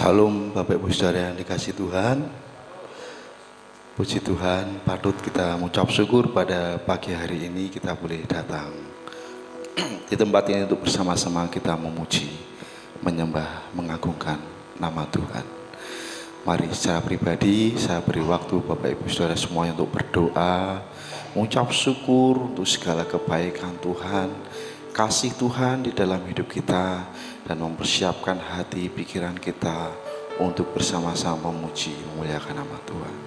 Salam Bapak Ibu Saudara yang dikasihi Tuhan. Puji Tuhan, patut kita mengucap syukur pada pagi hari ini kita boleh datang di tempat ini untuk bersama-sama kita memuji, menyembah, mengagungkan nama Tuhan. Mari secara pribadi saya beri waktu Bapak Ibu Saudara semuanya untuk berdoa, mengucap syukur untuk segala kebaikan Tuhan, kasih Tuhan di dalam hidup kita, dan mempersiapkan hati pikiran kita untuk bersama-sama memuji, memuliakan nama Tuhan.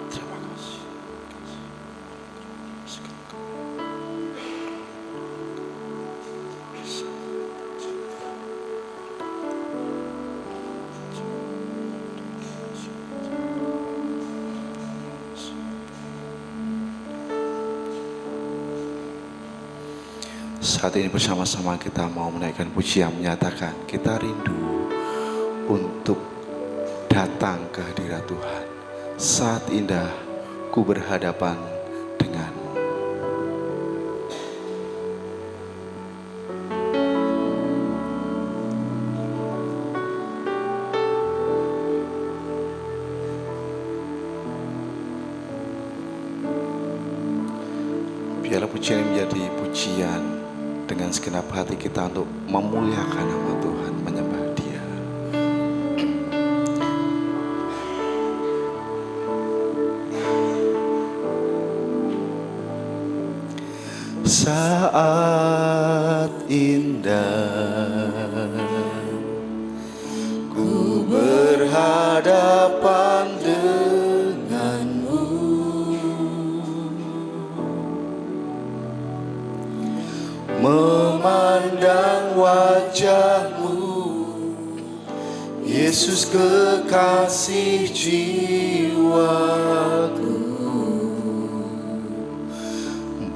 Terima kasih. Saat ini bersama-sama kita mau menaikkan pujian, menyatakan kita rindu untuk datang ke hadirat Tuhan. Saat indah ku berhadapan denganmu. Biarlah pujian menjadi pujian dengan segenap hati kita untuk memuliakan nama Tuhan, menyembah Dia. Saat indah ku berhadapan denganmu, memandang wajahmu, Yesus kekasih jiwaku.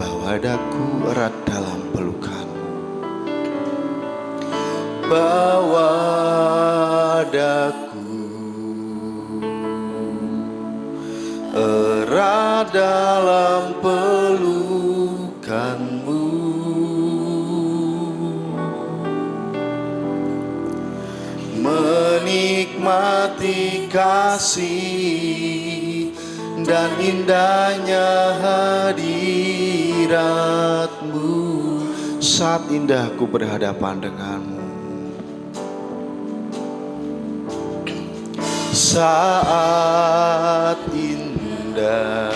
Bawa daku erat dalam pelukanmu, bawa daku erat dalam pelukanmu. Menikmati kasih dan indahnya hadirat-Mu. Saat indah ku berhadapan denganmu, saat indah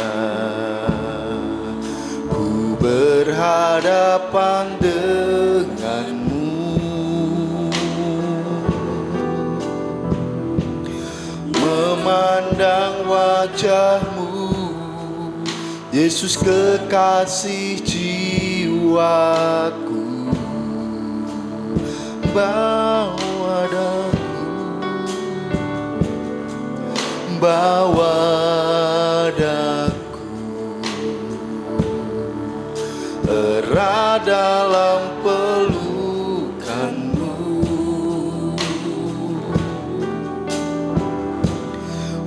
ku berhadapan denganmu, memandang wajahmu, Yesus kekasih jiwaku. Bawa daku, bawa daku erat dalam pelukanmu,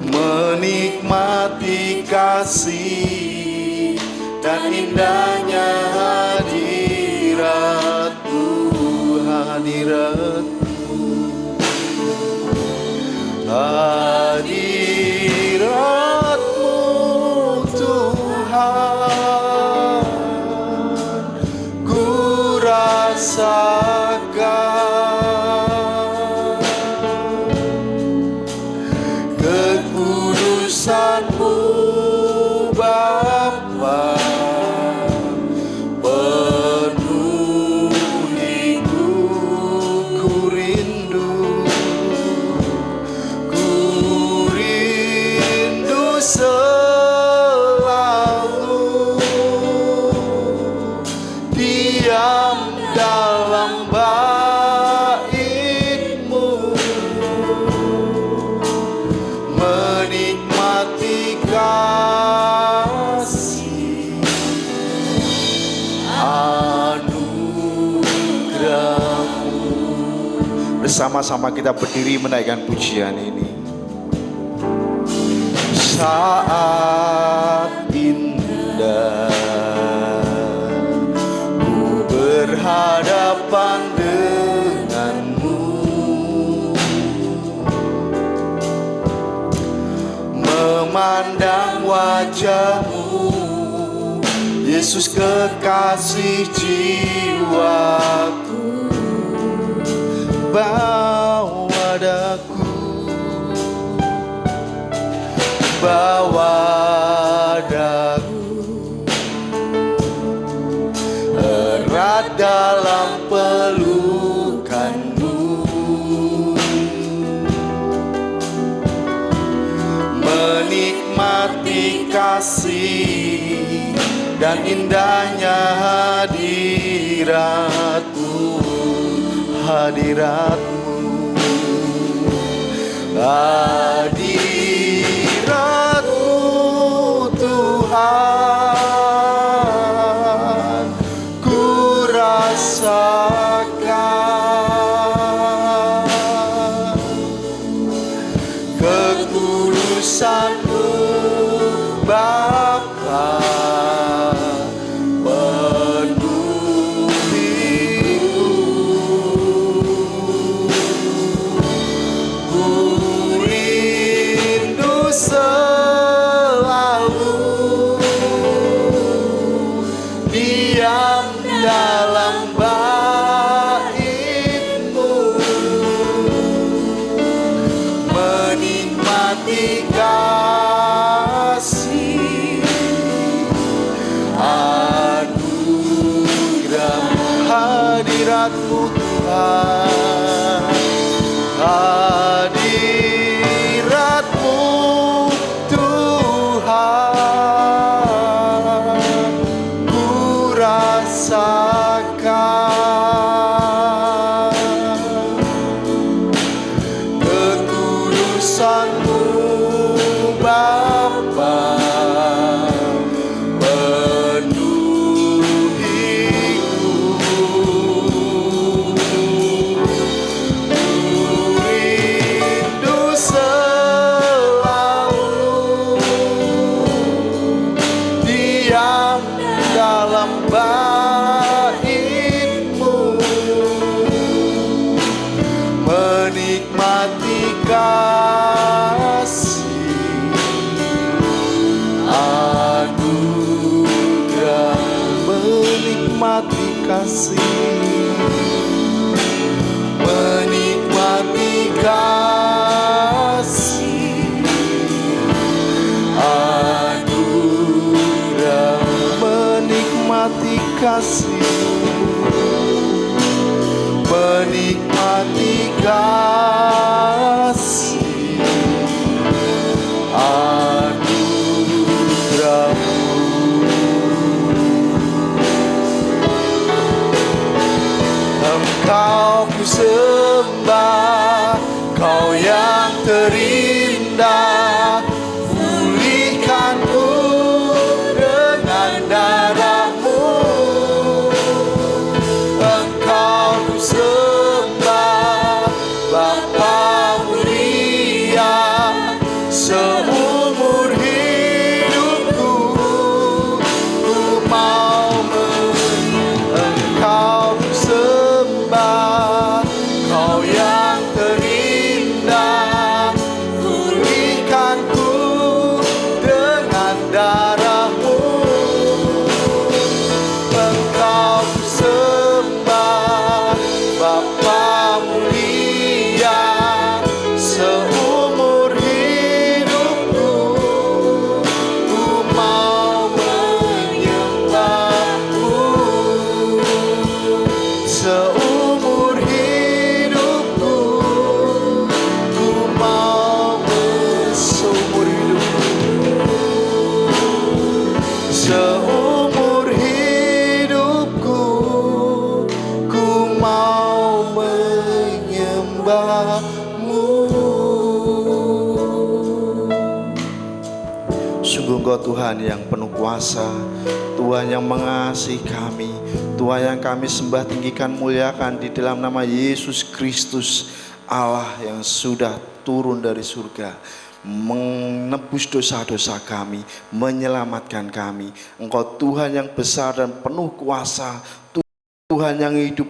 menikmati kasih dan indahnya hadirat-Mu, hadirat-Mu, hadirat-Mu Tuhan, ku rasakan kekudusan-Mu Bapa, penuhiku, ku rindu selalu diam dalam bait-Mu, menikmati kasih anugerah-Mu. Bersama-sama kita berdiri menaikkan pujian ini. Saat indah ku berhadapan denganmu, memandang wajah-Mu, Yesus kekasih jiwaku. Bawa daku, bawa daku, erat dalam pelukan-Mu, menikmati kasih dan indahnya hadirat-Mu, hadirat-Mu, hadirat-Mu Tuhan, ku rasakan ketulusan-Mu Bapa. Dalam bait-Mu, menikmati kasih anugerah hadirat-Mu Tuhan, hadirat-Mu Tuhan, ku rasakan ketulusan-Mu Bapa, penuhiku, ku rindu selalu diam dalam bait-Mu, menikmati kasih anugerah, menikmati kasih, menikmati kasih anugerah, menikmati kasih, menikmati kasih anugerah-Mu. Engkau ku sembah, Kau yang terindah, pulihkanku dengan darah-Mu. Engkau ku sembah, Bapa mulia, seumur hidupku ku mau Engkau ku sembah, Kau yang terindah, pulihkanku dengan darah-Mu. Engkau ku sembah, Bapa mulia, seumur hidupku ku mau menyembah-Mu. Seumur hidupku ku mau seumur hidupku, seumur hidupku ku mau menyembah-Mu. Sungguh Engkau Tuhan yang penuh kuasa, Tuhan yang mengasihi kami, Tuhan yang kami sembah, tinggikan, muliakan di dalam nama Yesus Kristus, Allah yang sudah turun dari surga, menebus dosa-dosa kami, menyelamatkan kami. Engkau Tuhan yang besar dan penuh kuasa, Tuhan yang hidup,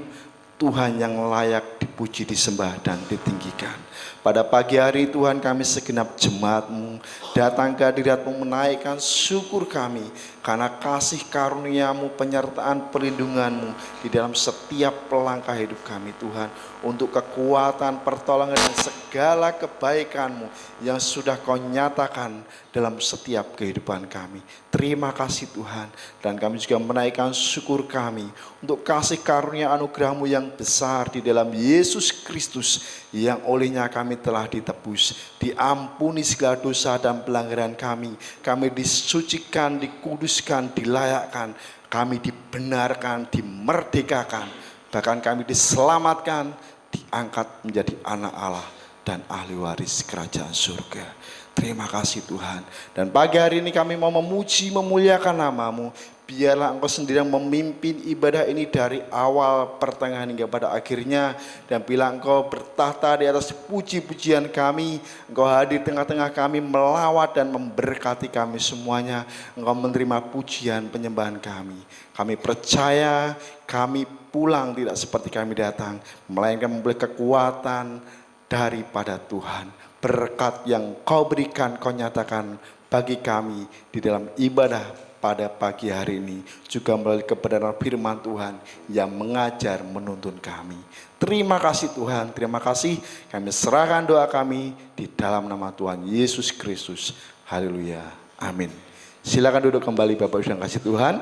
Tuhan yang layak dipuji, disembah, dan ditinggikan. Pada pagi hari Tuhan, kami segenap jemaat-Mu datang ke hadirat-Mu menaikkan syukur kami karena kasih karunia-Mu, penyertaan perlindungan-Mu di dalam setiap langkah hidup kami Tuhan. Untuk kekuatan, pertolongan, dan segala kebaikan-Mu yang sudah Kau nyatakan dalam setiap kehidupan kami. Terima kasih Tuhan. Dan kami juga menaikkan syukur kami untuk kasih karunia anugerah-Mu yang besar di dalam Yesus Kristus, yang olehnya kami telah ditebus, diampuni segala dosa dan pelanggaran kami disucikan, dikuduskan, dilayakkan, kami dibenarkan, dimerdekakan, bahkan kami diselamatkan, diangkat menjadi anak Allah dan ahli waris kerajaan surga. Terima kasih Tuhan. Dan pagi hari ini kami mau memuji, memuliakan nama-Mu. Biarlah Engkau sendiri yang memimpin ibadah ini dari awal, pertengahan, hingga pada akhirnya. Dan bila Engkau bertahta di atas puji-pujian kami, Engkau hadir tengah-tengah kami, melawat dan memberkati kami semuanya. Engkau menerima pujian penyembahan kami. Kami percaya kami pulang tidak seperti kami datang, melainkan memperoleh kekuatan daripada Tuhan. Berkat yang Kau berikan, Kau nyatakan bagi kami di dalam ibadah pada pagi hari ini, juga melalui kebenaran firman Tuhan yang mengajar, menuntun kami. Terima kasih Tuhan, terima kasih. Kami serahkan doa kami di dalam nama Tuhan Yesus Kristus. Haleluya, amin. Silakan duduk kembali Bapak Ibu yang kasih Tuhan.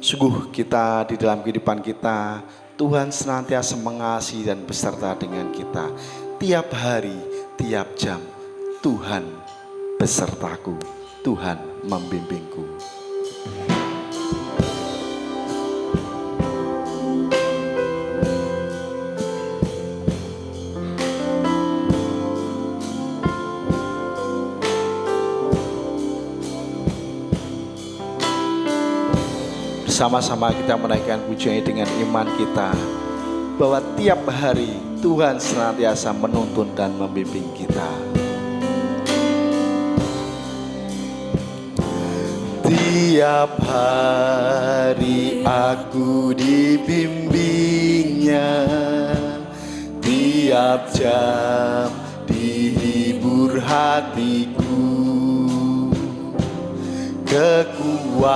Sungguh kita di dalam kehidupan kita, Tuhan senantiasa mengasihi dan beserta dengan kita. Tiap hari, tiap jam, Tuhan besertaku, Tuhan membimbingku. Bersama-sama kita menaikkan pujian dengan iman kita, bahwa tiap hari Tuhan senantiasa menuntun dan membimbing kita. Tiap hari aku dibimbingnya, tiap jam dihibur hatiku. Kekuatan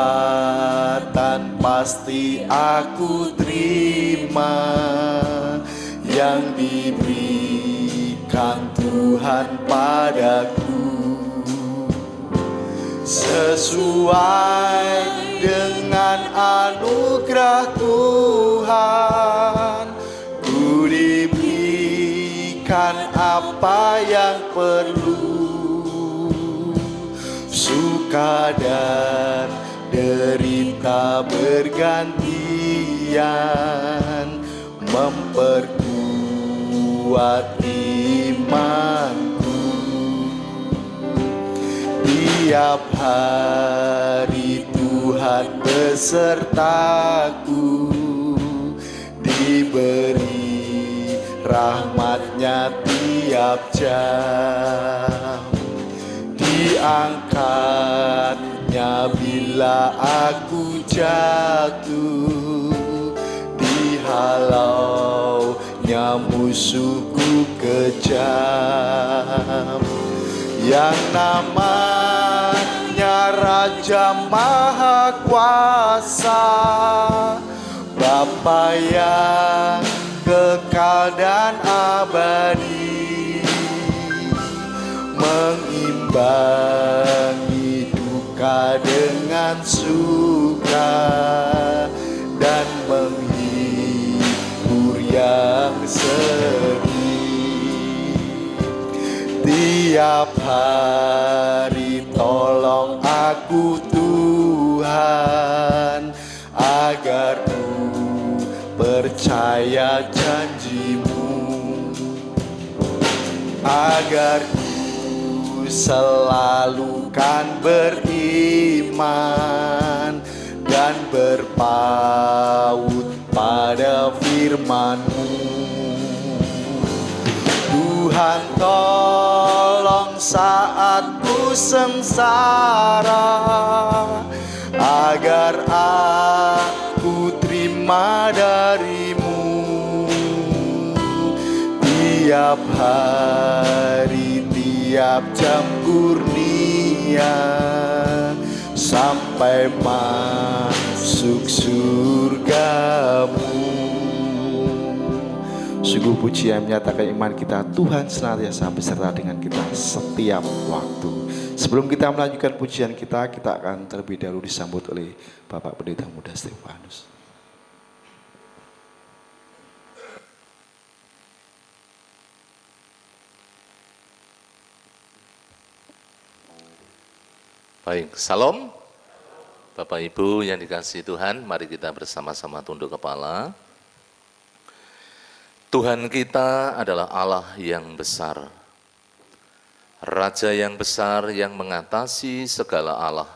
pasti aku terima yang diberikan Tuhan padaku, sesuai dengan anugerah Tuhan. Ku diberikan apa yang perlu, suka dan derita bergantian, memperkuat imanku. Tiap hari Tuhan besertaku, diberi rahmat-Nya tiap jam, diangkat-Nya bila aku jatuh, dihalau-Nya musuhku kejam. Yang namanya Raja Maha Kuasa, Bapa yang kekal dan abadi, mengimbangi duka dengan suka dan menghibur yang sedih. Tiap hari tolong aku Tuhan, agar ku percaya janji-Mu, agar ku selalu kan beriman dan berpaut pada firman-Mu. Tuhan tolong saat ku sengsara, agar aku terima dari-Mu. tiap hari, tiap jam kurnia, sampai masuk surgamu. Sungguh pujian menyatakan iman kita, Tuhan senantiasa beserta dengan kita setiap waktu. Sebelum kita melanjutkan pujian kita akan terlebih dahulu disambut oleh Bapak Pendeta Muda Stefanus. Baik, salam Bapak Ibu yang dikasihi Tuhan, mari kita bersama-sama tunduk kepala. Tuhan kita adalah Allah yang besar, Raja yang besar yang mengatasi segala Allah.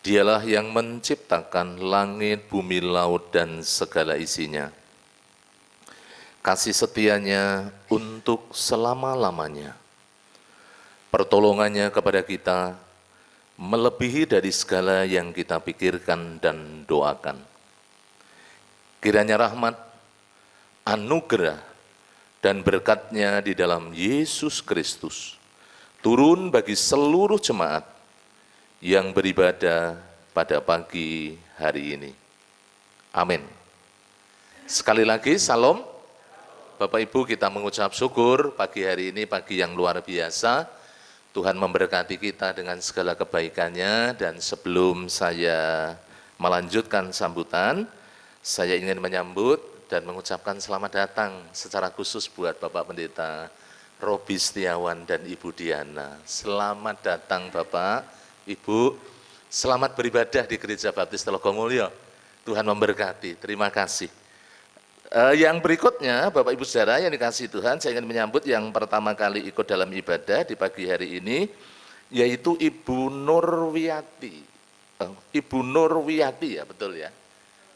Dialah yang menciptakan langit, bumi, laut, dan segala isinya. Kasih setianya untuk selama-lamanya. Pertolongannya kepada kita melebihi dari segala yang kita pikirkan dan doakan. Kiranya rahmat, anugerah, dan berkat-Nya di dalam Yesus Kristus turun bagi seluruh jemaat yang beribadah pada pagi hari ini. Amin. Sekali lagi, salam. Bapak Ibu, kita mengucap syukur pagi hari ini, pagi yang luar biasa. Tuhan memberkati kita dengan segala kebaikan-Nya, dan sebelum saya melanjutkan sambutan, saya ingin menyambut dan mengucapkan selamat datang secara khusus buat Bapak Pendeta Robi Setiawan dan Ibu Diana. Selamat datang Bapak, Ibu. Selamat beribadah di Gereja Baptis Telogomulyo. Tuhan memberkati, terima kasih. Yang berikutnya, Bapak Ibu Saudara yang dikasihi Tuhan, saya ingin menyambut yang pertama kali ikut dalam ibadah di pagi hari ini, yaitu Ibu Nurwiyati. Ibu Nurwiyati ya, betul ya?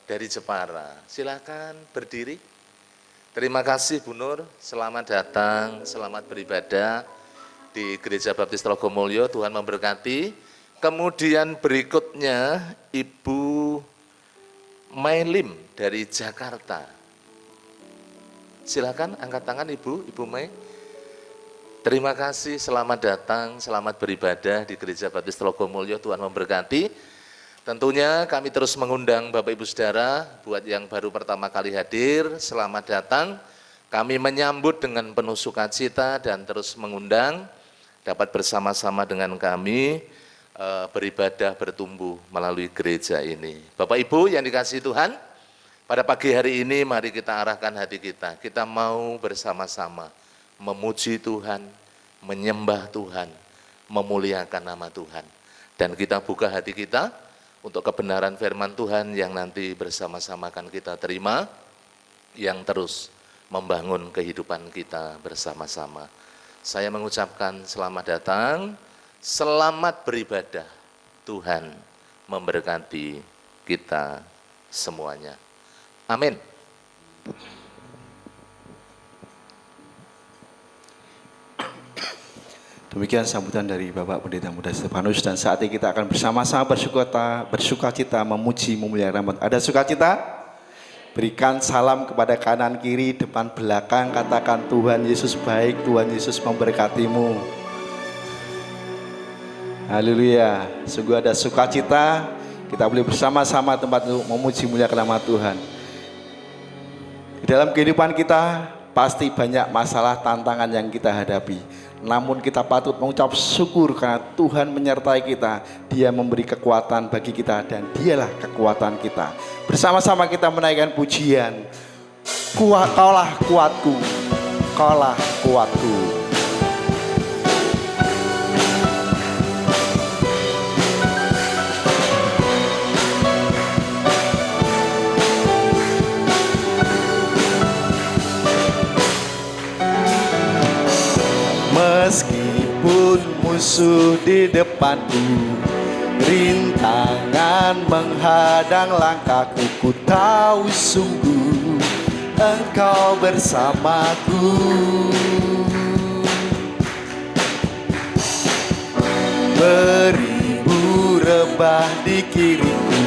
Dari Jepara. Silakan berdiri. Terima kasih Bu Nur, selamat datang, selamat beribadah di Gereja Baptis Telogomulyo, Tuhan memberkati. Kemudian berikutnya Ibu Mailim dari Jakarta. Silakan angkat tangan Ibu Mai. Terima kasih, selamat datang, selamat beribadah di Gereja Baptis Telogomulyo, Tuhan memberkati. Tentunya kami terus mengundang Bapak Ibu Saudara, buat yang baru pertama kali hadir, selamat datang. Kami menyambut dengan penuh sukacita dan terus mengundang dapat bersama-sama dengan kami beribadah, bertumbuh melalui gereja ini. Bapak Ibu yang dikasihi Tuhan, pada pagi hari ini mari kita arahkan hati kita. Kita mau bersama-sama memuji Tuhan, menyembah Tuhan, memuliakan nama Tuhan. Dan kita buka hati kita untuk kebenaran firman Tuhan yang nanti bersama-sama akan kita terima, yang terus membangun kehidupan kita bersama-sama. Saya mengucapkan selamat datang, selamat beribadah. Tuhan memberkati kita semuanya. Amin. Demikian sambutan dari Bapak Pendeta Muda Stefanus, dan saat ini kita akan bersama-sama bersukacita, memuji, memuliakan. Ada sukacita? Berikan salam kepada kanan, kiri, depan, belakang, katakan Tuhan Yesus baik, Tuhan Yesus memberkatimu. Haleluya, sungguh ada sukacita, kita boleh bersama-sama tempat untuk memuji, memuliakan nama Tuhan. Di dalam kehidupan kita pasti banyak masalah, tantangan yang kita hadapi. Namun kita patut mengucap syukur karena Tuhan menyertai kita. Dia memberi kekuatan bagi kita dan Dialah kekuatan kita. Bersama-sama kita menaikkan pujian. Kaulah kuatku, Kaulah kuatku. Meskipun musuh di depanku, rintangan menghadang langkahku, ku tahu sungguh Engkau bersamaku. Beribu rebah di kiriku,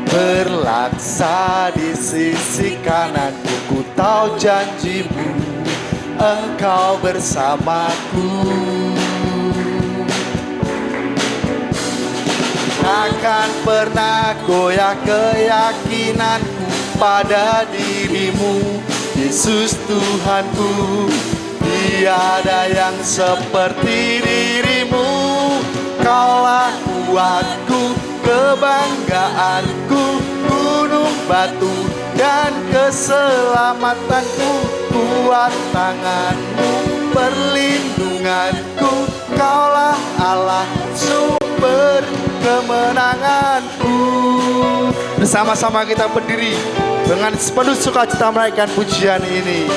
berlaksa di sisi kananku, ku tahu janjimu Engkau bersamaku. Takkan pernah goyah keyakinanku pada dirimu, Yesus Tuhanku. Tiada yang seperti dirimu. Kaulah kuatku, kebanggaanku, gunung batu dan keselamatanku. Kuat tanganmu, perlindunganku. Kaulah Allah, sumber kemenanganku. Bersama-sama kita berdiri dengan sepenuh sukacita menaikkan pujian ini.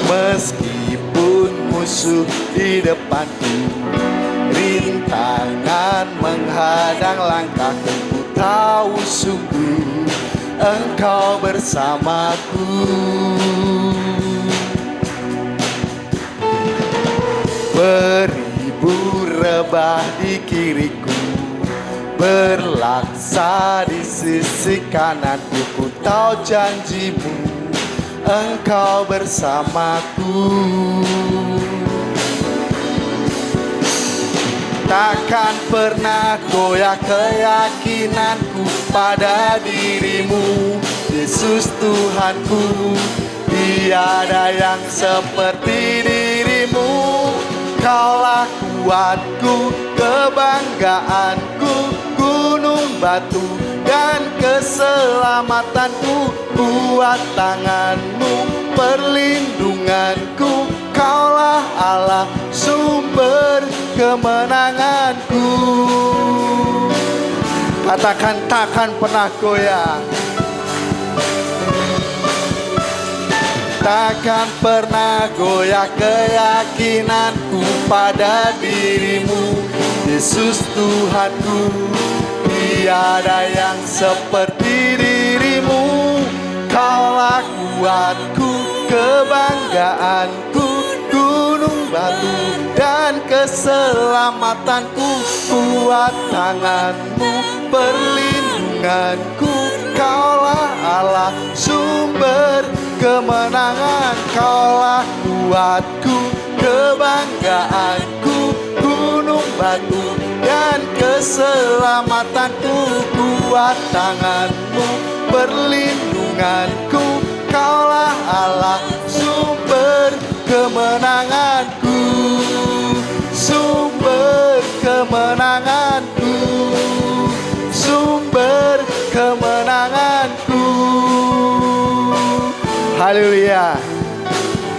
Meskipun musuh di depanku, rintangan menghadang langkahku, ku tahu sungguh Engkau bersamaku. Beribu rebah di kiriku, berlaksa di sisi kananku, ku tahu janjimu Engkau bersamaku. Takkan pernah goyah keyakinanku pada dirimu, Yesus Tuhanku. Tiada yang seperti dirimu. Kaulah kuatku, kebanggaanku, gunung batu dan keselamatanku. Kuat tanganmu, perlindunganku. Kaulah Allah, sumber kemenanganku. Katakan, takkan pernah goyah. Takkan pernah goyah keyakinanku pada dirimu, Yesus Tuhanku. Tiada yang seperti dirimu. Kaulah kuatku, kebanggaanku, gunung batu dan keselamatanku. Kuat tanganmu, perlindunganku. Kaulah Allah, sumber kemenangan. Kaulah kuatku, kebanggaanku, gunung batu dan keselamatanku. Kuat tanganmu, perlindunganku. Kaulah Allah, sumber kemenanganku. Sumber kemenanganku. Sumber kemenanganku. Haleluya.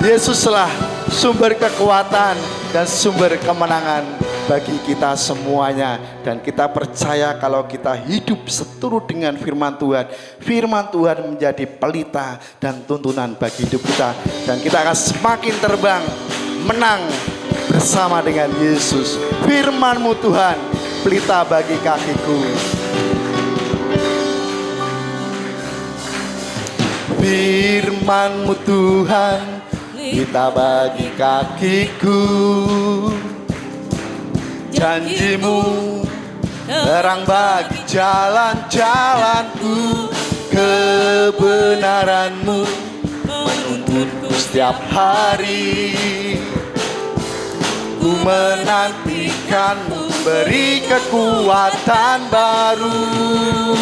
Yesuslah sumber kekuatan dan sumber kemenangan bagi kita semuanya. Dan kita percaya kalau kita hidup seturut dengan firman Tuhan, firman Tuhan menjadi pelita dan tuntunan bagi hidup kita. Dan kita akan semakin terbang, menang bersama dengan Yesus. Firman-Mu Tuhan, pelita bagi kakiku. Firman-Mu Tuhan, pelita bagi kakiku. Janji-Mu terang bagi jalan-jalanku. Kebenaran-Mu menuntunku setiap hari. Ku menantikan-Mu, beri kekuatan baru.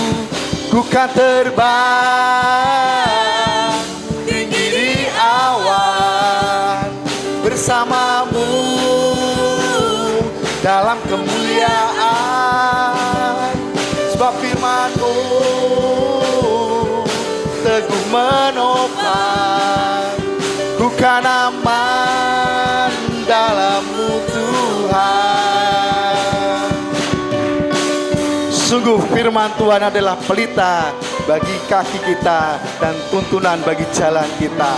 Ku kan terbang tinggi di awan bersama-Mu dalam kemuliaan. Sebab firman-Mu teguh menopang. Ku kan aman dalam-Mu Tuhan. Sungguh firman Tuhan adalah pelita bagi kaki kita dan tuntunan bagi jalan kita.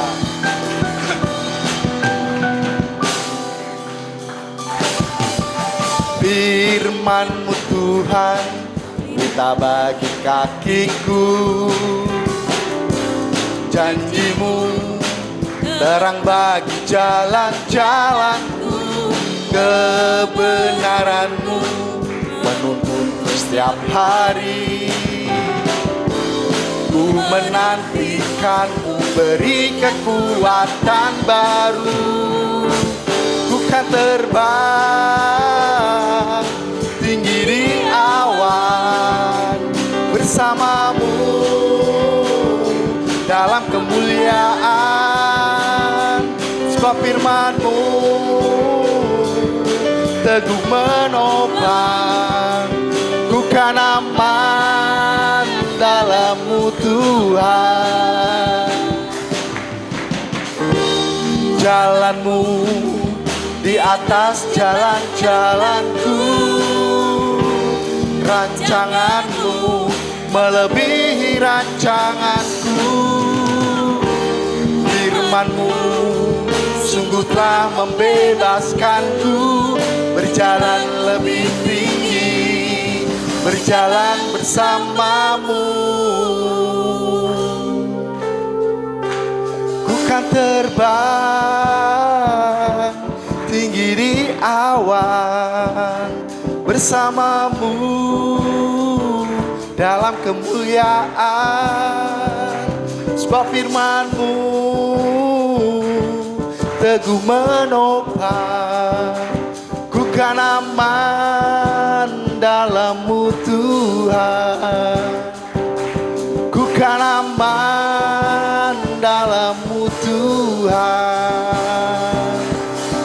Firman-Mu Tuhan, pelita bagi kakiku. Janji-Mu terang bagi jalan-jalanku. Kebenaran-Mu menuntunku setiap hari. Ku menantikan-Mu, beri kekuatan baru. Ku kan terbang tinggi di awan bersamamu dalam kemuliaan, sebab firman-Mu teguh menopang. Ku kan aman dalam-Mu Tuhan. Jalan-Mu di atas jalan-jalanku, rancangan-Mu melebihi rancanganku. Firman-Mu sungguh telah membebaskanku, berjalan lebih tinggi, berjalan bersama-Mu. Ku kan terbang tinggi di awan bersama-Mu dalam kemuliaan, sebab firman-Mu teguh menopang. Ku kan aman dalam-Mu Tuhan. Ku kan aman dalam-Mu Tuhan.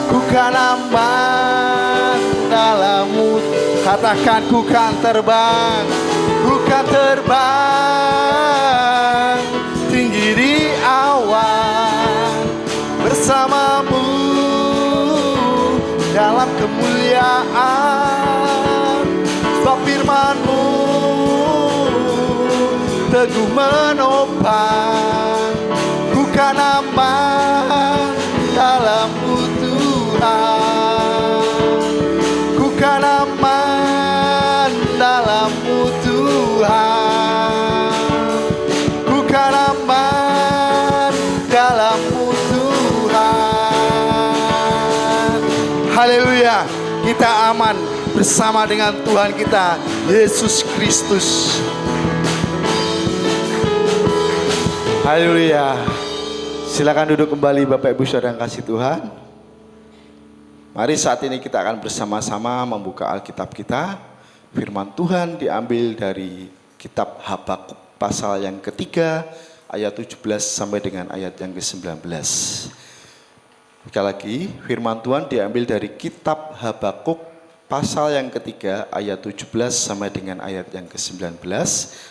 Ku kan aman dalam-Mu. Katakan, ku kan terbang. Ku kan terbang tinggi di awan bersama-Mu dalam kemuliaan, sebab firman-Mu teguh menopang. Ku kan aman dalam-Mu Tuhan. Ku kan aman dalam-Mu Tuhan. Ku kan aman dalam-Mu Tuhan. Haleluya. Kita aman bersama dengan Tuhan kita, Yesus Kristus. Haleluya. Silakan duduk kembali Bapak Ibu Saudara yang kasih Tuhan. Mari saat ini kita akan bersama-sama membuka Alkitab kita. Firman Tuhan diambil dari kitab Habakuk pasal yang ketiga ayat 17 sampai dengan ayat yang ke-19. Sekali lagi, firman Tuhan diambil dari kitab Habakuk pasal yang ketiga ayat 17 sampai dengan ayat yang ke-19.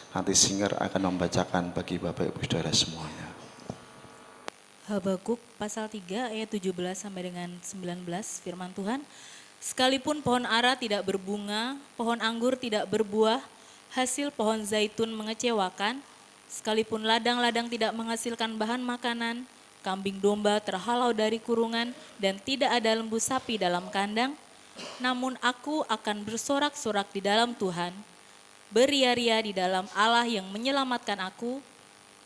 Nanti singer akan membacakan bagi Bapak Ibu Saudara semuanya. Habakuk pasal 3 ayat 17 sampai dengan 19, firman Tuhan. Sekalipun pohon ara tidak berbunga, pohon anggur tidak berbuah, hasil pohon zaitun mengecewakan, sekalipun ladang-ladang tidak menghasilkan bahan makanan, kambing domba terhalau dari kurungan, dan tidak ada lembu sapi dalam kandang, namun aku akan bersorak-sorak di dalam Tuhan, beria-ria di dalam Allah yang menyelamatkan aku.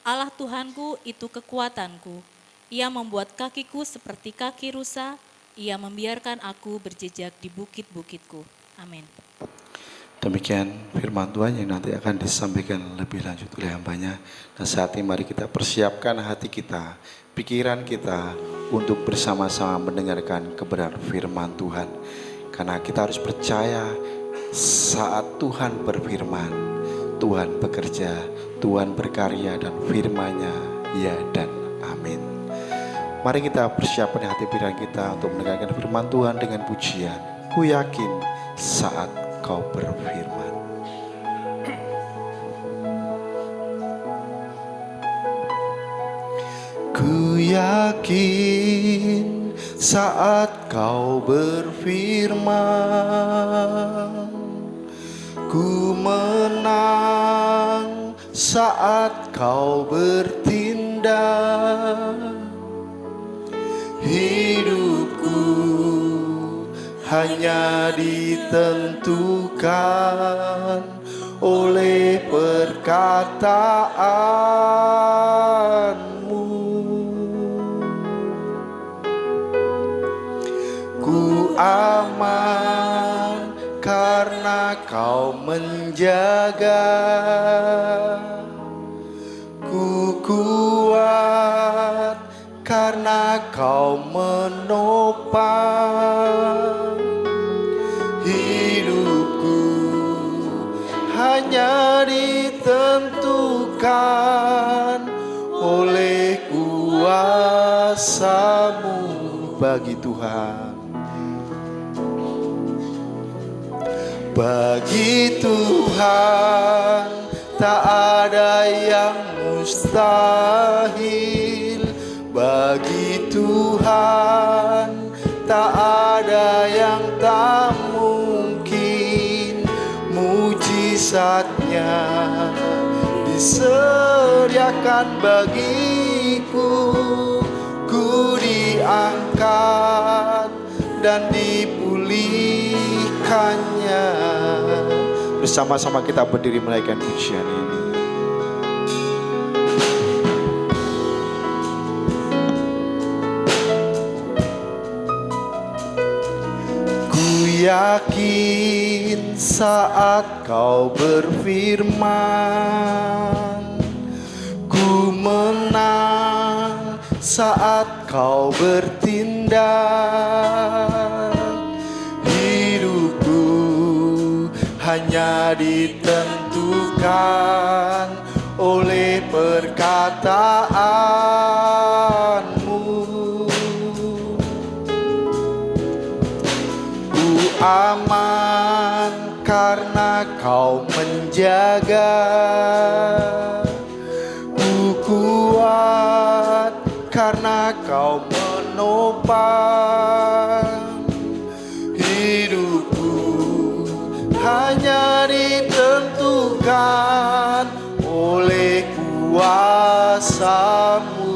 Allah Tuhanku itu kekuatanku. Ia membuat kakiku seperti kaki rusa, Ia membiarkan aku berjejak di bukit-bukitku. Amin. Demikian firman Tuhan yang nanti akan disampaikan lebih lanjut oleh hambanya. Dan saat ini mari kita persiapkan hati kita, pikiran kita untuk bersama-sama mendengarkan kebenaran firman Tuhan. Karena kita harus percaya saat Tuhan berfirman, Tuhan bekerja, Tuhan berkarya, dan firman-Nya ya dan amin. Mari kita persiapkan hati pikiran kita untuk mendengarkan firman Tuhan dengan pujian. Ku yakin saat Kau berfirman. Ku yakin saat Kau berfirman. Ku menang saat Kau bertindak. Hidupku hanya ditentukan oleh perkataan-Mu. Ku aman karena Kau menjaga. Ku kuat Kau menopang hidupku, hanya ditentukan oleh kuasa-Mu. Bagi Tuhan, bagi Tuhan tak ada yang mustahil. Bagi Tuhan tak ada yang tak mungkin. Mujizatnya disediakan bagiku. Ku diangkat dan dipulihkannya. Bersama-sama kita berdiri menaikkan pujian ini. Ku yakin saat Kau berfirman, ku menang saat Kau bertindak. Hidupku hanya ditentukan oleh perkataan-Mu. Ku aman karena Kau menjaga. Ku kuat karena Kau menopang. Hidupku hanya ditentukan oleh kuasa-Mu.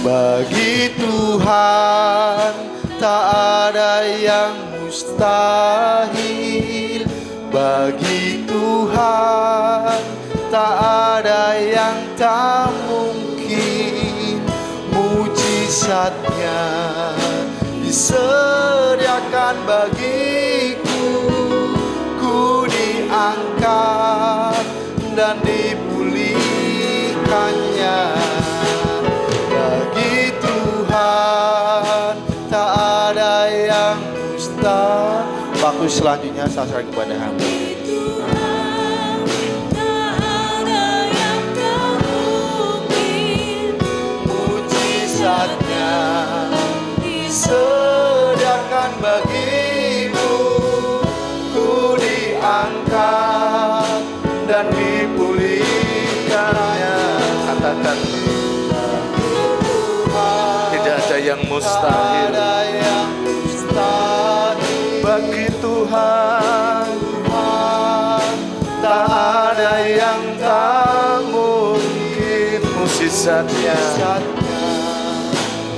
Bagi Tuhan tak ada yang mustahil. Bagi Tuhan tak ada yang tak mungkin. Mujizatnya disediakan bagiku. Ku diangkat dan dipulihkannya. Bagi Tuhan tak ada yang mustahil. Waktu selanjutnya saya serahkan kepada Hamba. Mujizatnya disediakan bagiku. Ku diangkat dan dipulihkannya. Katakan, tidak ada yang mustahil. Bagi Tuhan tak ada yang tak mungkin. Mujizatnya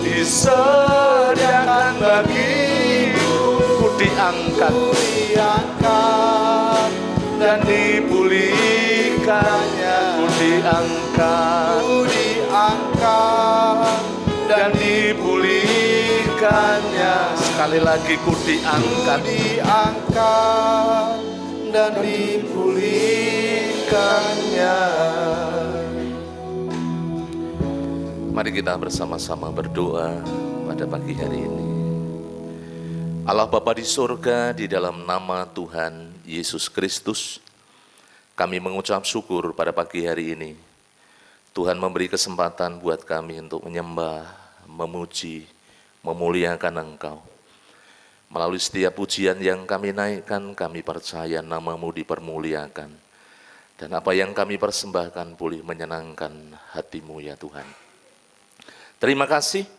disediakan bagiku. ku diangkat Dan dipulihkannya. ku diangkat Dan dipulihkannya. sekali lagi ku diangkat Dan dipulihkannya. Mari kita bersama-sama berdoa pada pagi hari ini. Allah Bapa di surga, di dalam nama Tuhan Yesus Kristus, kami mengucap syukur pada pagi hari ini. Tuhan memberi kesempatan buat kami untuk menyembah, memuji, memuliakan Engkau. Melalui setiap pujian yang kami naikkan, kami percaya nama-Mu dipermuliakan. Dan apa yang kami persembahkan boleh menyenangkan hati-Mu ya Tuhan. Terima kasih.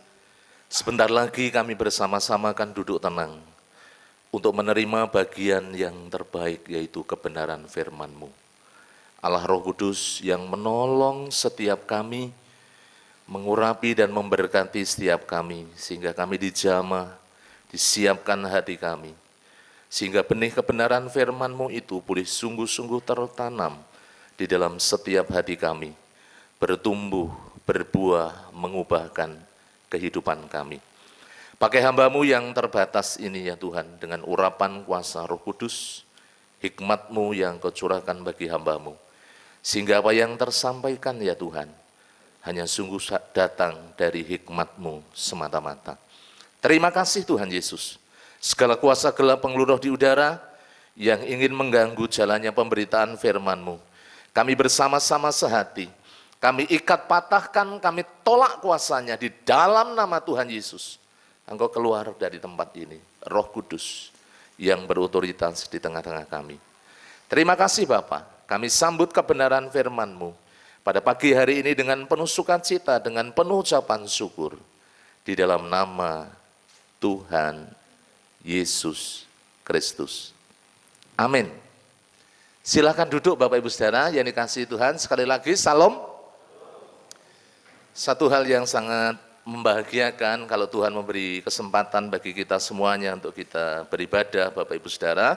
Sebentar lagi kami bersama-sama akan duduk tenang untuk menerima bagian yang terbaik, yaitu kebenaran firman-Mu. Allah Roh Kudus yang menolong setiap kami, mengurapi dan memberkati setiap kami, sehingga kami dijamah, disiapkan hati kami, sehingga benih kebenaran firman-Mu itu boleh sungguh-sungguh tertanam di dalam setiap hati kami, bertumbuh, berbuah, mengubahkan kehidupan kami. Pakai hamba-Mu yang terbatas ini ya Tuhan, dengan urapan kuasa Roh Kudus, hikmat-Mu yang Kau curahkan bagi hamba-Mu, Sehingga apa yang tersampaikan ya Tuhan, hanya sungguh datang dari hikmat-Mu semata-mata. Terima kasih Tuhan Yesus. Segala kuasa gelap pengeluruh di udara yang ingin mengganggu jalannya pemberitaan firman-Mu, kami bersama-sama sehati, kami ikat patahkan, kami tolak kuasanya di dalam nama Tuhan Yesus. Engkau keluar dari tempat ini, Roh Kudus yang berotoritas di tengah-tengah kami. Terima kasih Bapa, kami sambut kebenaran firman-Mu pada pagi hari ini dengan penuh sukacita, dengan penuh ucapan syukur. Di dalam nama Tuhan Yesus Kristus. Amin. Silakan duduk Bapak Ibu Saudara yang dikasihi Tuhan. Sekali lagi, salam. Satu hal yang sangat membahagiakan kalau Tuhan memberi kesempatan bagi kita semuanya untuk kita beribadah Bapak Ibu Saudara.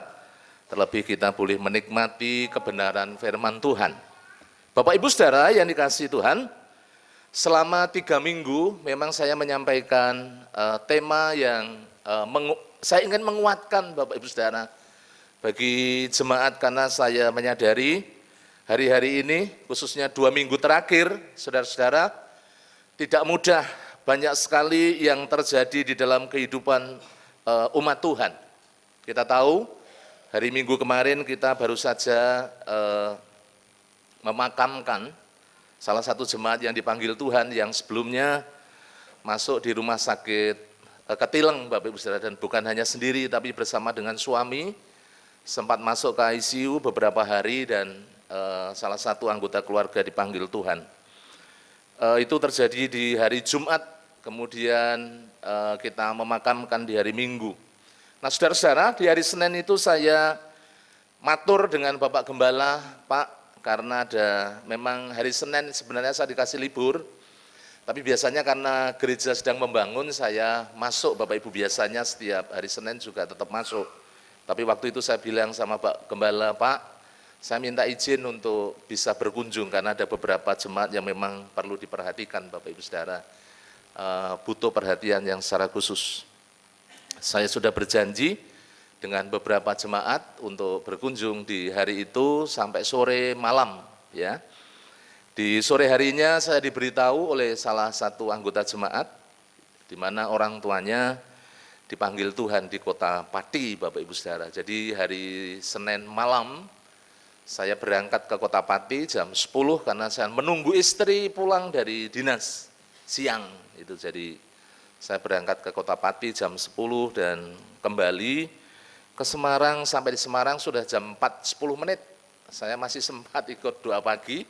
Terlebih kita boleh menikmati kebenaran firman Tuhan. Bapak Ibu Saudara yang dikasihi Tuhan, selama 3 minggu memang saya menyampaikan tema yang saya ingin menguatkan Bapak Ibu Saudara bagi jemaat, karena saya menyadari hari-hari ini khususnya 2 minggu terakhir saudara-saudara tidak mudah, banyak sekali yang terjadi di dalam kehidupan umat Tuhan. Kita tahu hari Minggu kemarin kita baru saja memakamkan salah satu jemaat yang dipanggil Tuhan yang sebelumnya masuk di rumah sakit Ketileng Bapak Ibu Saudara, dan bukan hanya sendiri tapi bersama dengan suami, sempat masuk ke ICU beberapa hari dan salah satu anggota keluarga dipanggil Tuhan. Itu terjadi di hari Jumat, kemudian kita memakamkan di hari Minggu. Nah saudara-saudara, di hari Senin itu saya matur dengan Bapak Gembala, Pak, karena memang hari Senin sebenarnya saya dikasih libur, tapi biasanya karena gereja sedang membangun saya masuk, Bapak Ibu, biasanya setiap hari Senin juga tetap masuk. Tapi waktu itu saya bilang sama Pak Gembala, Pak, saya minta izin untuk bisa berkunjung karena ada beberapa jemaat yang memang perlu diperhatikan Bapak Ibu Saudara, butuh perhatian yang secara khusus. Saya sudah berjanji dengan beberapa jemaat untuk berkunjung di hari itu sampai sore malam ya. Di sore harinya saya diberitahu oleh salah satu anggota jemaat di mana orang tuanya dipanggil Tuhan di kota Pati Bapak Ibu Saudara. Jadi hari Senin malam saya berangkat ke kota Pati jam 10 karena saya menunggu istri pulang dari dinas siang itu. Jadi saya berangkat ke kota Pati jam 10 dan kembali ke Semarang. Sampai di Semarang sudah jam 4:10. Saya masih sempat ikut doa pagi.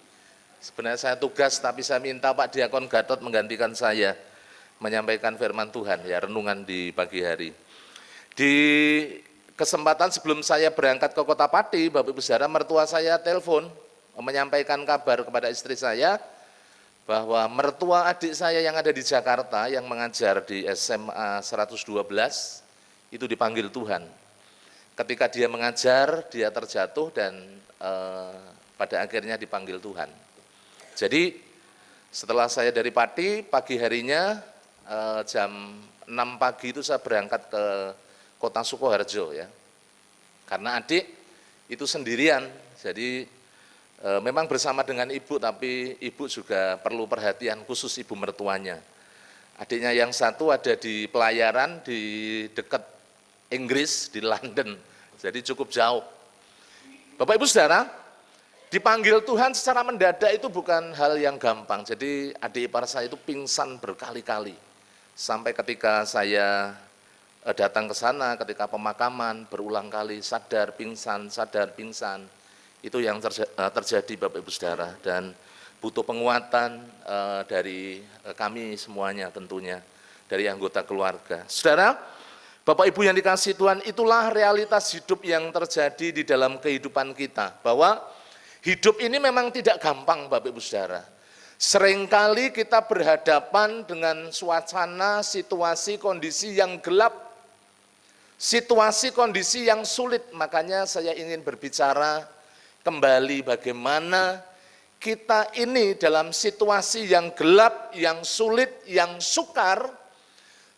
Sebenarnya saya tugas, tapi saya minta Pak Diakon Gatot menggantikan saya menyampaikan firman Tuhan, ya renungan di pagi hari. Di kesempatan sebelum saya berangkat ke kota Pati, Bapak Ibu Saudara, mertua saya telepon menyampaikan kabar kepada istri saya bahwa mertua adik saya yang ada di Jakarta yang mengajar di SMA 112 itu dipanggil Tuhan. Ketika dia mengajar, dia terjatuh dan pada akhirnya dipanggil Tuhan. Jadi setelah saya dari Pati, pagi harinya jam 6 pagi itu saya berangkat ke kota Sukoharjo ya. Karena adik itu sendirian, jadi memang bersama dengan ibu, tapi ibu juga perlu perhatian khusus ibu mertuanya. Adiknya yang satu ada di pelayaran di dekat Inggris, di London, jadi cukup jauh. Bapak Ibu Saudara, dipanggil Tuhan secara mendadak itu bukan hal yang gampang. Jadi adik ipar saya itu pingsan berkali-kali. Sampai ketika saya datang ke sana, ketika pemakaman berulang kali sadar pingsan. Itu yang terjadi Bapak Ibu Saudara, dan butuh penguatan dari kami semuanya tentunya, dari anggota keluarga. Saudara, Bapak Ibu yang dikasihi Tuhan, itulah realitas hidup yang terjadi di dalam kehidupan kita, bahwa hidup ini memang tidak gampang Bapak Ibu Saudara. Seringkali kita berhadapan dengan suasana, situasi, kondisi yang gelap, situasi, kondisi yang sulit. Makanya saya ingin berbicara kembali bagaimana kita ini dalam situasi yang gelap, yang sulit, yang sukar,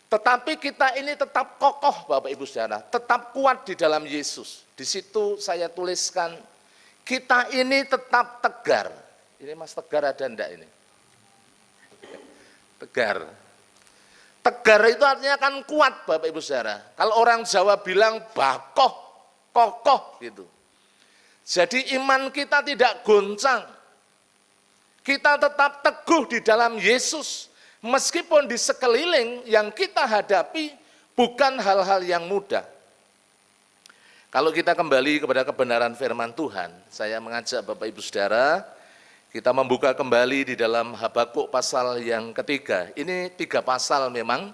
tetapi kita ini tetap kokoh Bapak Ibu Saudara, tetap kuat di dalam Yesus. Di situ saya tuliskan, kita ini tetap tegar. Ini Mas Tegar ada enggak ini? Tegar. Tegar itu artinya kan kuat Bapak Ibu Saudara. Kalau orang Jawa bilang bakoh, kokoh gitu. Jadi iman kita tidak goncang. Kita tetap teguh di dalam Yesus. Meskipun di sekeliling yang kita hadapi bukan hal-hal yang mudah. Kalau kita kembali kepada kebenaran firman Tuhan, saya mengajak Bapak Ibu Saudara, kita membuka kembali di dalam Habakuk pasal yang ketiga. Ini 3 pasal memang,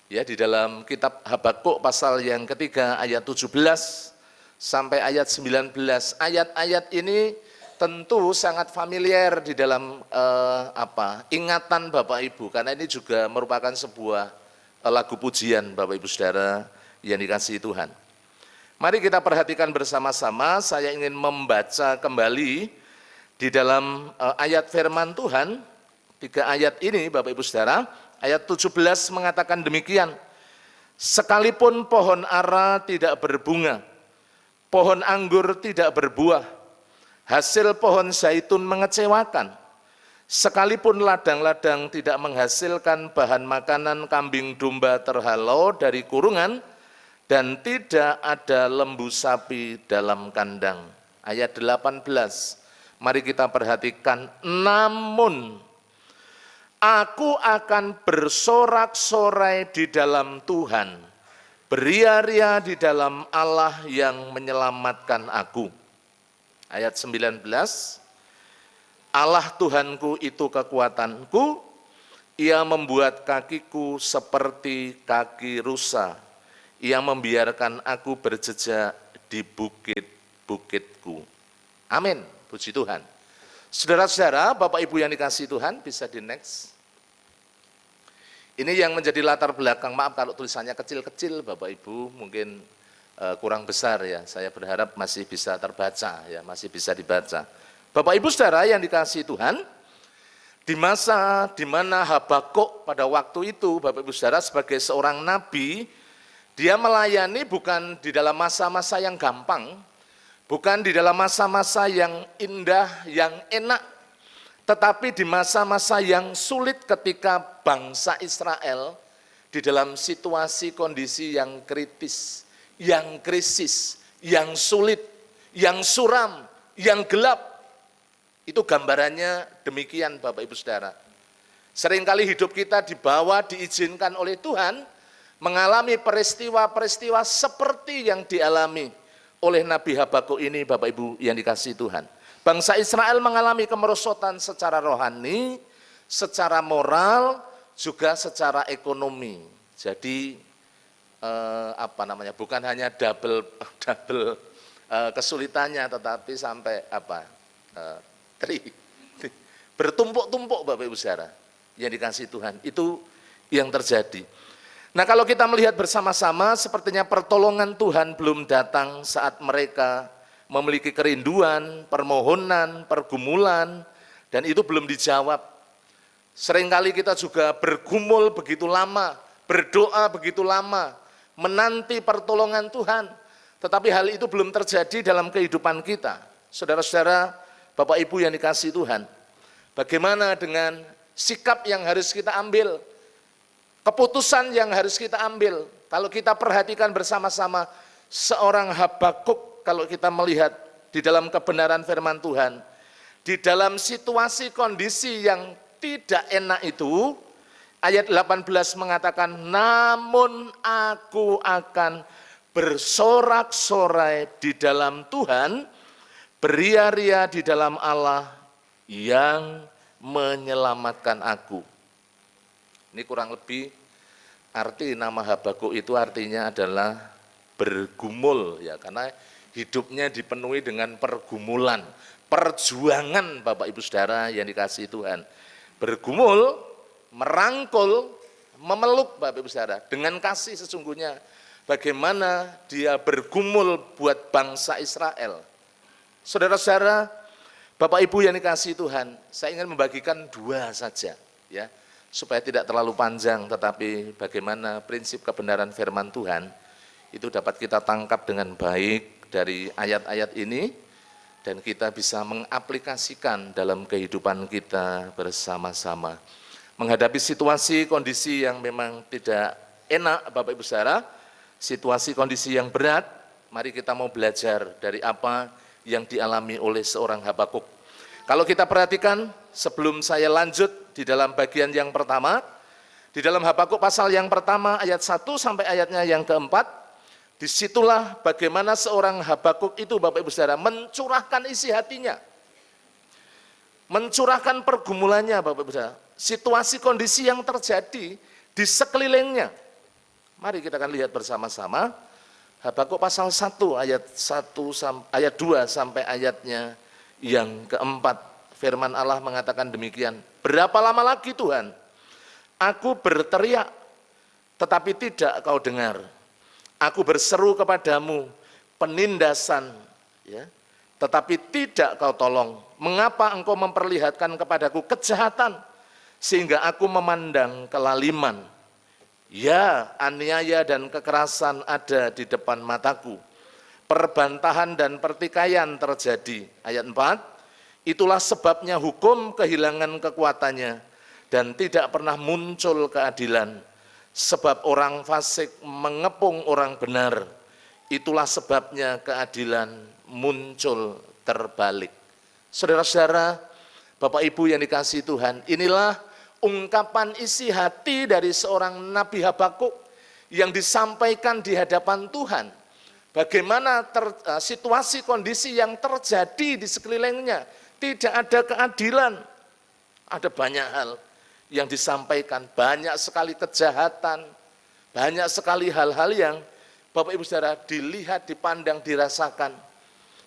ya di dalam kitab Habakuk pasal yang ketiga ayat 17 sampai ayat 19. Ayat-ayat ini tentu sangat familiar di dalam ingatan Bapak Ibu, karena ini juga merupakan sebuah lagu pujian Bapak Ibu Saudara yang dikasihi Tuhan. Mari kita perhatikan bersama-sama, saya ingin membaca kembali di dalam ayat firman Tuhan, 3 ayat ini Bapak Ibu Saudara. Ayat 17 mengatakan demikian, sekalipun pohon ara tidak berbunga, pohon anggur tidak berbuah, hasil pohon zaitun mengecewakan, sekalipun ladang-ladang tidak menghasilkan bahan makanan, kambing domba terhalau dari kurungan, dan tidak ada lembu sapi dalam kandang. Ayat 18, mari kita perhatikan, namun aku akan bersorak-sorai di dalam Tuhan, beria-ria di dalam Allah yang menyelamatkan aku. Ayat 19, Allah Tuhanku itu kekuatanku, Ia membuat kakiku seperti kaki rusa, Ia membiarkan aku berjejak di bukit-bukitku. Amin, puji Tuhan. Saudara-saudara, Bapak Ibu yang dikasihi Tuhan, bisa di next. Ini yang menjadi latar belakang, maaf kalau tulisannya kecil-kecil Bapak Ibu, mungkin kurang besar ya, saya berharap masih bisa terbaca ya, masih bisa dibaca. Bapak Ibu Saudara yang dikasihi Tuhan, di masa di mana Habakuk pada waktu itu, Bapak Ibu Saudara sebagai seorang nabi, dia melayani bukan di dalam masa-masa yang gampang, bukan di dalam masa-masa yang indah, yang enak, tetapi di masa-masa yang sulit ketika bangsa Israel di dalam situasi kondisi yang kritis, yang krisis, yang sulit, yang suram, yang gelap. Itu gambarannya demikian Bapak Ibu Saudara. Seringkali hidup kita dibawa, diizinkan oleh Tuhan, mengalami peristiwa-peristiwa seperti yang dialami oleh Nabi Habakuk ini Bapak Ibu yang dikasihi Tuhan. Bangsa Israel mengalami kemerosotan secara rohani, secara moral, juga secara ekonomi. Jadi bukan hanya double kesulitannya, tetapi sampai bertumpuk-tumpuk Bapak Ibu Saudara yang dikasihi Tuhan. Itu yang terjadi. Nah, kalau kita melihat bersama-sama, sepertinya pertolongan Tuhan belum datang saat mereka memiliki kerinduan, permohonan, pergumulan, dan itu belum dijawab. Seringkali kita juga bergumul begitu lama, berdoa begitu lama, menanti pertolongan Tuhan, tetapi hal itu belum terjadi dalam kehidupan kita. Saudara-saudara, Bapak Ibu yang dikasihi Tuhan, bagaimana dengan sikap yang harus kita ambil, keputusan yang harus kita ambil? Kalau kita perhatikan bersama-sama, seorang Habakuk, kalau kita melihat di dalam kebenaran firman Tuhan, di dalam situasi kondisi yang tidak enak itu, ayat 18 mengatakan, namun aku akan bersorak-sorai di dalam Tuhan, beria-ria di dalam Allah yang menyelamatkan aku. Ini kurang lebih arti nama Habakuk itu artinya adalah bergumul ya, karena hidupnya dipenuhi dengan pergumulan, perjuangan Bapak Ibu Saudara yang dikasihi Tuhan. Bergumul, merangkul, memeluk Bapak Ibu Saudara dengan kasih sesungguhnya. Bagaimana dia bergumul buat bangsa Israel. Saudara-saudara, Bapak Ibu yang dikasihi Tuhan, saya ingin membagikan 2 saja ya, supaya tidak terlalu panjang, tetapi bagaimana prinsip kebenaran firman Tuhan itu dapat kita tangkap dengan baik dari ayat-ayat ini. dan kita bisa mengaplikasikan dalam kehidupan kita bersama-sama. Menghadapi situasi kondisi yang memang tidak enak Bapak Ibu Saudara, situasi kondisi yang berat, mari kita mau belajar dari apa yang dialami oleh seorang Habakuk. Kalau kita perhatikan, sebelum saya lanjut di dalam bagian yang pertama, di dalam Habakuk pasal yang pertama ayat 1 sampai ayatnya yang keempat, disitulah bagaimana seorang Habakuk itu Bapak Ibu Saudara mencurahkan isi hatinya, mencurahkan pergumulannya Bapak Ibu Saudara, situasi kondisi yang terjadi di sekelilingnya. Mari kita akan lihat bersama-sama Habakuk pasal 1 ayat 2 sampai ayatnya yang keempat. Firman Allah mengatakan demikian, berapa lama lagi Tuhan aku berteriak tetapi tidak kau dengar, aku berseru kepadamu penindasan ya, tetapi tidak kau tolong. Mengapa engkau memperlihatkan kepadaku kejahatan sehingga aku memandang kelaliman? Ya, aniaya dan kekerasan ada di depan mataku. Perbantahan dan pertikaian terjadi. Ayat 4, itulah sebabnya hukum kehilangan kekuatannya dan tidak pernah muncul keadilan. Sebab orang fasik mengepung orang benar. Itulah sebabnya keadilan muncul terbalik. Saudara-saudara, Bapak Ibu yang dikasihi Tuhan, inilah ungkapan isi hati dari seorang Nabi Habakuk yang disampaikan di hadapan Tuhan. Bagaimana situasi kondisi yang terjadi di sekelilingnya, tidak ada keadilan. Ada banyak hal yang disampaikan, banyak sekali kejahatan, banyak sekali hal-hal yang Bapak Ibu Saudara dilihat, dipandang, dirasakan.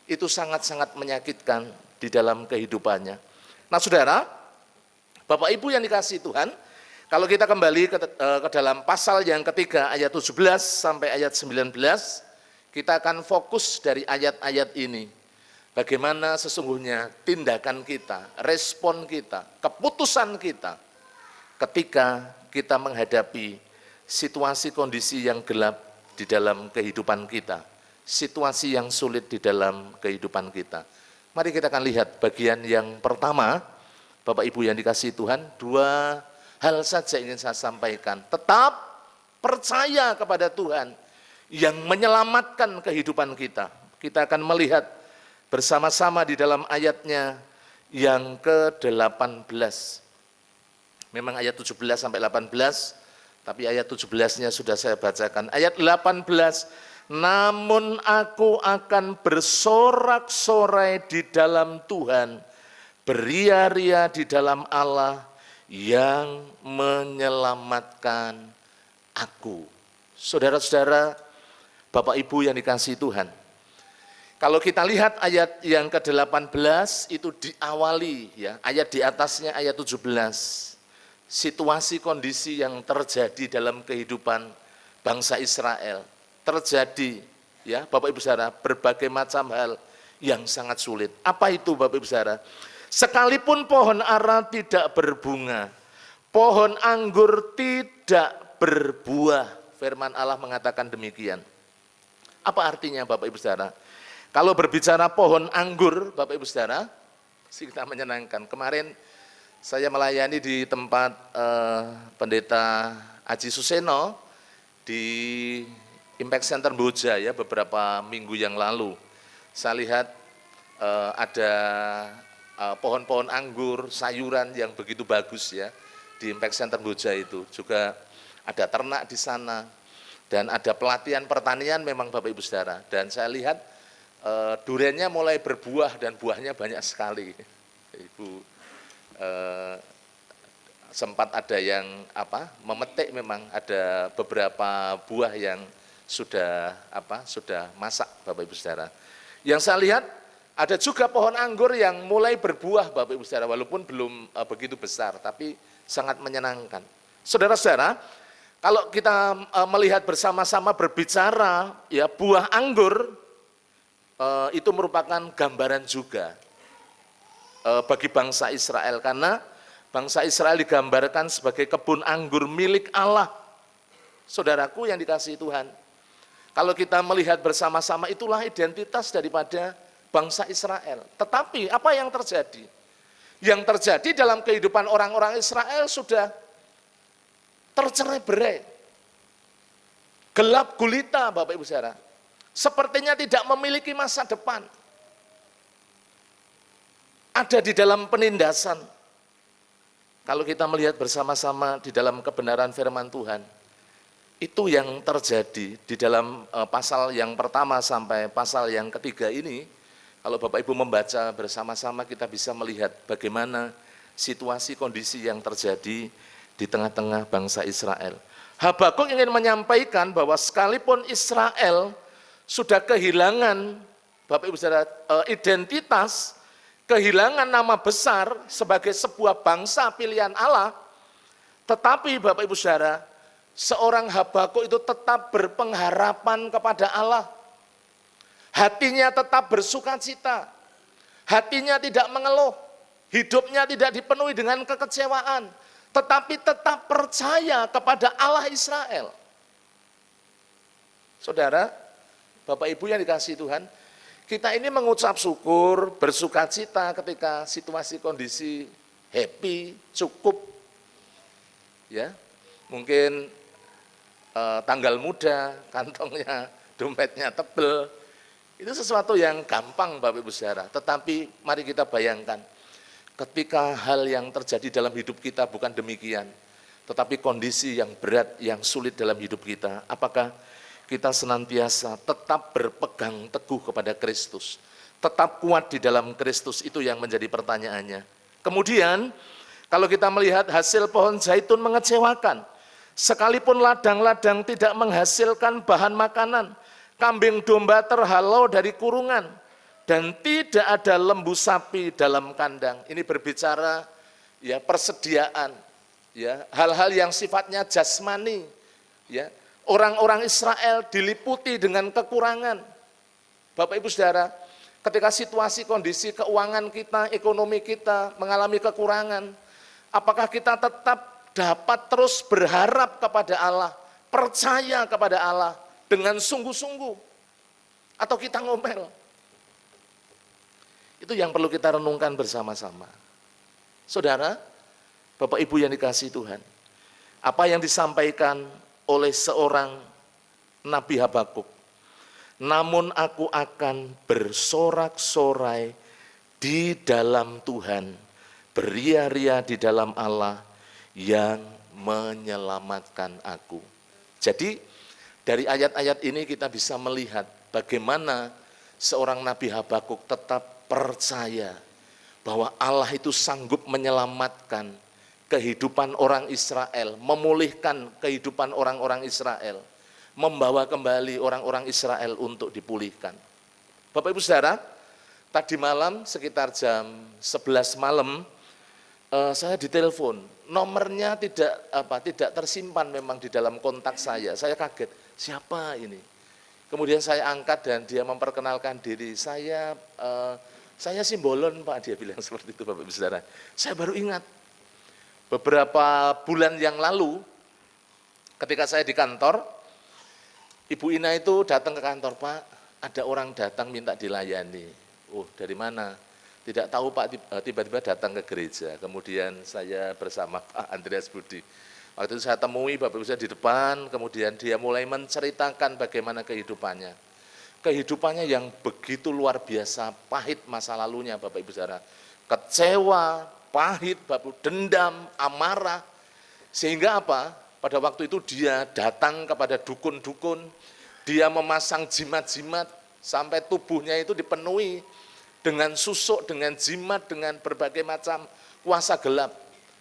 Itu sangat-sangat menyakitkan di dalam kehidupannya. Nah saudara, Bapak Ibu yang dikasihi Tuhan, kalau kita kembali ke dalam pasal yang ketiga ayat 17 sampai ayat 19, kita akan fokus dari ayat-ayat ini. Bagaimana sesungguhnya tindakan kita, respon kita, keputusan kita ketika kita menghadapi situasi kondisi yang gelap di dalam kehidupan kita, situasi yang sulit di dalam kehidupan kita. Mari kita akan lihat bagian yang pertama. Bapak Ibu yang dikasihi Tuhan, dua hal saja ingin saya sampaikan. Tetap percaya kepada Tuhan yang menyelamatkan kehidupan kita. Kita akan melihat bersama-sama di dalam ayatnya yang ke-18. Memang ayat 17 sampai 18, tapi ayat 17-nya sudah saya bacakan. Ayat 18, namun aku akan bersorak-sorai di dalam Tuhan, beria-ria di dalam Allah yang menyelamatkan aku. Saudara-saudara, Bapak Ibu yang dikasihi Tuhan, kalau kita lihat ayat yang ke-18 itu diawali ya, ayat di atasnya ayat 17. Situasi kondisi yang terjadi dalam kehidupan bangsa Israel. Terjadi ya, Bapak Ibu Saudara, berbagai macam hal yang sangat sulit. Apa itu Bapak Ibu Saudara? Sekalipun pohon ara tidak berbunga, pohon anggur tidak berbuah. Firman Allah mengatakan demikian. Apa artinya Bapak Ibu Saudara? Kalau berbicara pohon anggur, Bapak Ibu Saudara, kita menyenangkan. Kemarin saya melayani di tempat Pendeta Aji Suseno di Impact Center Boja ya, beberapa minggu yang lalu. Saya lihat ada pohon-pohon anggur, sayuran yang begitu bagus ya di Impact Center Boja itu. Juga ada ternak di sana dan ada pelatihan pertanian memang Bapak Ibu Saudara. Dan saya lihat duriannya mulai berbuah dan buahnya banyak sekali. Ibu sempat ada yang memetik, memang ada beberapa buah yang sudah masak Bapak Ibu Saudara. Yang saya lihat ada juga pohon anggur yang mulai berbuah Bapak Ibu Saudara, walaupun belum begitu besar, tapi sangat menyenangkan. Saudara-saudara, kalau kita melihat bersama-sama berbicara, ya buah anggur itu merupakan gambaran juga bagi bangsa Israel, karena bangsa Israel digambarkan sebagai kebun anggur milik Allah. Saudaraku yang dikasihi Tuhan, kalau kita melihat bersama-sama, itulah identitas daripada bangsa Israel. Tetapi apa yang terjadi? Yang terjadi dalam kehidupan orang-orang Israel sudah tercerai-berai. Gelap gulita Bapak Ibu Saudara. Sepertinya tidak memiliki masa depan. Ada di dalam penindasan. Kalau kita melihat bersama-sama di dalam kebenaran firman Tuhan, itu yang terjadi di dalam pasal yang pertama sampai pasal yang ketiga ini. Kalau Bapak Ibu membaca bersama-sama, kita bisa melihat bagaimana situasi kondisi yang terjadi di tengah-tengah bangsa Israel. Habakuk ingin menyampaikan bahwa sekalipun Israel sudah kehilangan, Bapak Ibu Saudara, identitas, kehilangan nama besar sebagai sebuah bangsa pilihan Allah, tetapi Bapak Ibu Saudara, seorang Habakuk itu tetap berpengharapan kepada Allah. Hatinya tetap bersukacita, hatinya tidak mengeluh, hidupnya tidak dipenuhi dengan kekecewaan, tetapi tetap percaya kepada Allah Israel. Saudara, Bapak Ibu yang dikasihi Tuhan, kita ini mengucap syukur, bersukacita ketika situasi kondisi happy, cukup. Ya, mungkin tanggal muda, kantongnya, dompetnya tebel. Itu sesuatu yang gampang Bapak Ibu Saudara, tetapi mari kita bayangkan, ketika hal yang terjadi dalam hidup kita bukan demikian, tetapi kondisi yang berat, yang sulit dalam hidup kita, apakah kita senantiasa tetap berpegang teguh kepada Kristus, tetap kuat di dalam Kristus? Itu yang menjadi pertanyaannya. Kemudian, kalau kita melihat hasil pohon zaitun mengecewakan, sekalipun ladang-ladang tidak menghasilkan bahan makanan, kambing domba terhalau dari kurungan, dan tidak ada lembu sapi dalam kandang. Ini berbicara ya persediaan, ya hal-hal yang sifatnya jasmani. Ya, orang-orang Israel diliputi dengan kekurangan. Bapak Ibu Saudara, ketika situasi kondisi keuangan kita, ekonomi kita mengalami kekurangan, apakah kita tetap dapat terus berharap kepada Allah, percaya kepada Allah dengan sungguh-sungguh, atau kita ngomel? Itu yang perlu kita renungkan bersama-sama. Saudara, Bapak Ibu yang dikasihi Tuhan, apa yang disampaikan oleh seorang Nabi Habakuk, namun aku akan bersorak-sorai di dalam Tuhan, beria-ria di dalam Allah yang menyelamatkan aku. Jadi dari ayat-ayat ini kita bisa melihat bagaimana seorang Nabi Habakuk tetap percaya bahwa Allah itu sanggup menyelamatkan kehidupan orang Israel, memulihkan kehidupan orang-orang Israel, membawa kembali orang-orang Israel untuk dipulihkan. Bapak Ibu Saudara, tadi malam sekitar jam 11 malam saya ditelepon, nomornya tidak tersimpan memang di dalam kontak saya kaget, siapa ini? Kemudian saya angkat dan dia memperkenalkan diri, saya Simbolon Pak, dia bilang seperti itu Bapak Ibu Saudara. Saya baru ingat, beberapa bulan yang lalu ketika saya di kantor, Ibu Ina itu datang ke kantor, Pak, ada orang datang minta dilayani. Oh, dari mana? Tidak tahu Pak, tiba-tiba datang ke gereja. Kemudian saya bersama Pak Andreas Budi. Waktu itu saya temui Bapak Ibu di depan, kemudian dia mulai menceritakan bagaimana kehidupannya. Kehidupannya yang begitu luar biasa, pahit masa lalunya Bapak Ibu Saudara. Kecewa, pahit, Bapak Ibu, dendam, amarah. Sehingga apa? Pada waktu itu dia datang kepada dukun-dukun, dia memasang jimat-jimat, sampai tubuhnya itu dipenuhi dengan susuk, dengan jimat, dengan berbagai macam kuasa gelap.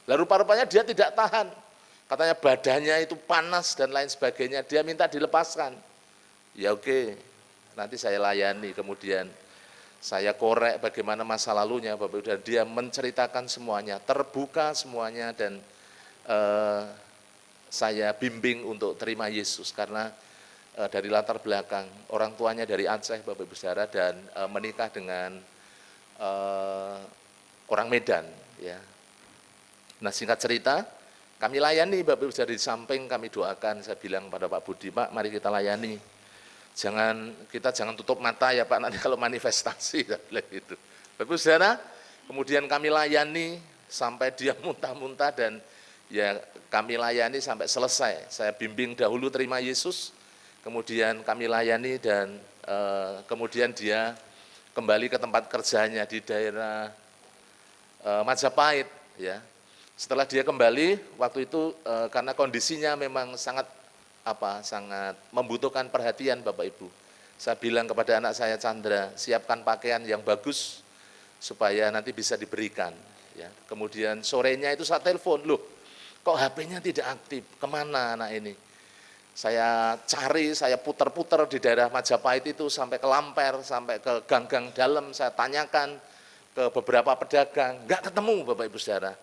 Lalu rupa-rupanya dia tidak tahan. Katanya badannya itu panas dan lain sebagainya. Dia minta dilepaskan. Ya oke, nanti saya layani. Kemudian saya korek bagaimana masa lalunya Bapak Ibu. Dan dia menceritakan semuanya, terbuka semuanya, dan saya bimbing untuk terima Yesus. Karena dari latar belakang, orang tuanya dari Aceh Bapak Ibu Saudara, dan menikah dengan orang Medan. Ya. Nah singkat cerita, kami layani Bapak Ibu Saudara, di samping kami doakan, saya bilang pada Pak Budi, Pak mari kita layani. kita jangan tutup mata ya Pak, nanti kalau manifestasi gitu. Bapak Saudara, kemudian kami layani sampai dia muntah-muntah dan ya kami layani sampai selesai. Saya bimbing dahulu terima Yesus, kemudian kami layani dan kemudian dia kembali ke tempat kerjanya di daerah Majapahit ya. Setelah dia kembali waktu itu karena kondisinya memang sangat membutuhkan perhatian Bapak Ibu. Saya bilang kepada anak saya Chandra, siapkan pakaian yang bagus supaya nanti bisa diberikan. Ya. Kemudian sorenya itu saya telepon, loh kok HP-nya tidak aktif, kemana anak ini? Saya cari, saya putar-putar di daerah Majapahit itu sampai ke Lamper, sampai ke gang-gang dalam, saya tanyakan ke beberapa pedagang, enggak ketemu Bapak Ibu Saudara.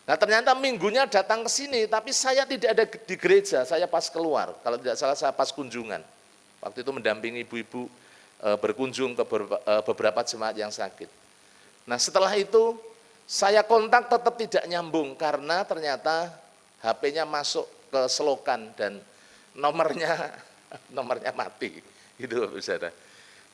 Nah ternyata minggunya datang ke sini, tapi saya tidak ada di gereja, saya pas keluar. Kalau tidak salah saya pas kunjungan. Waktu itu mendampingi ibu-ibu berkunjung ke beberapa jemaat yang sakit. Nah setelah itu saya kontak tetap tidak nyambung karena ternyata HP-nya masuk ke selokan dan nomornya mati. Gitu Bapak Saudara.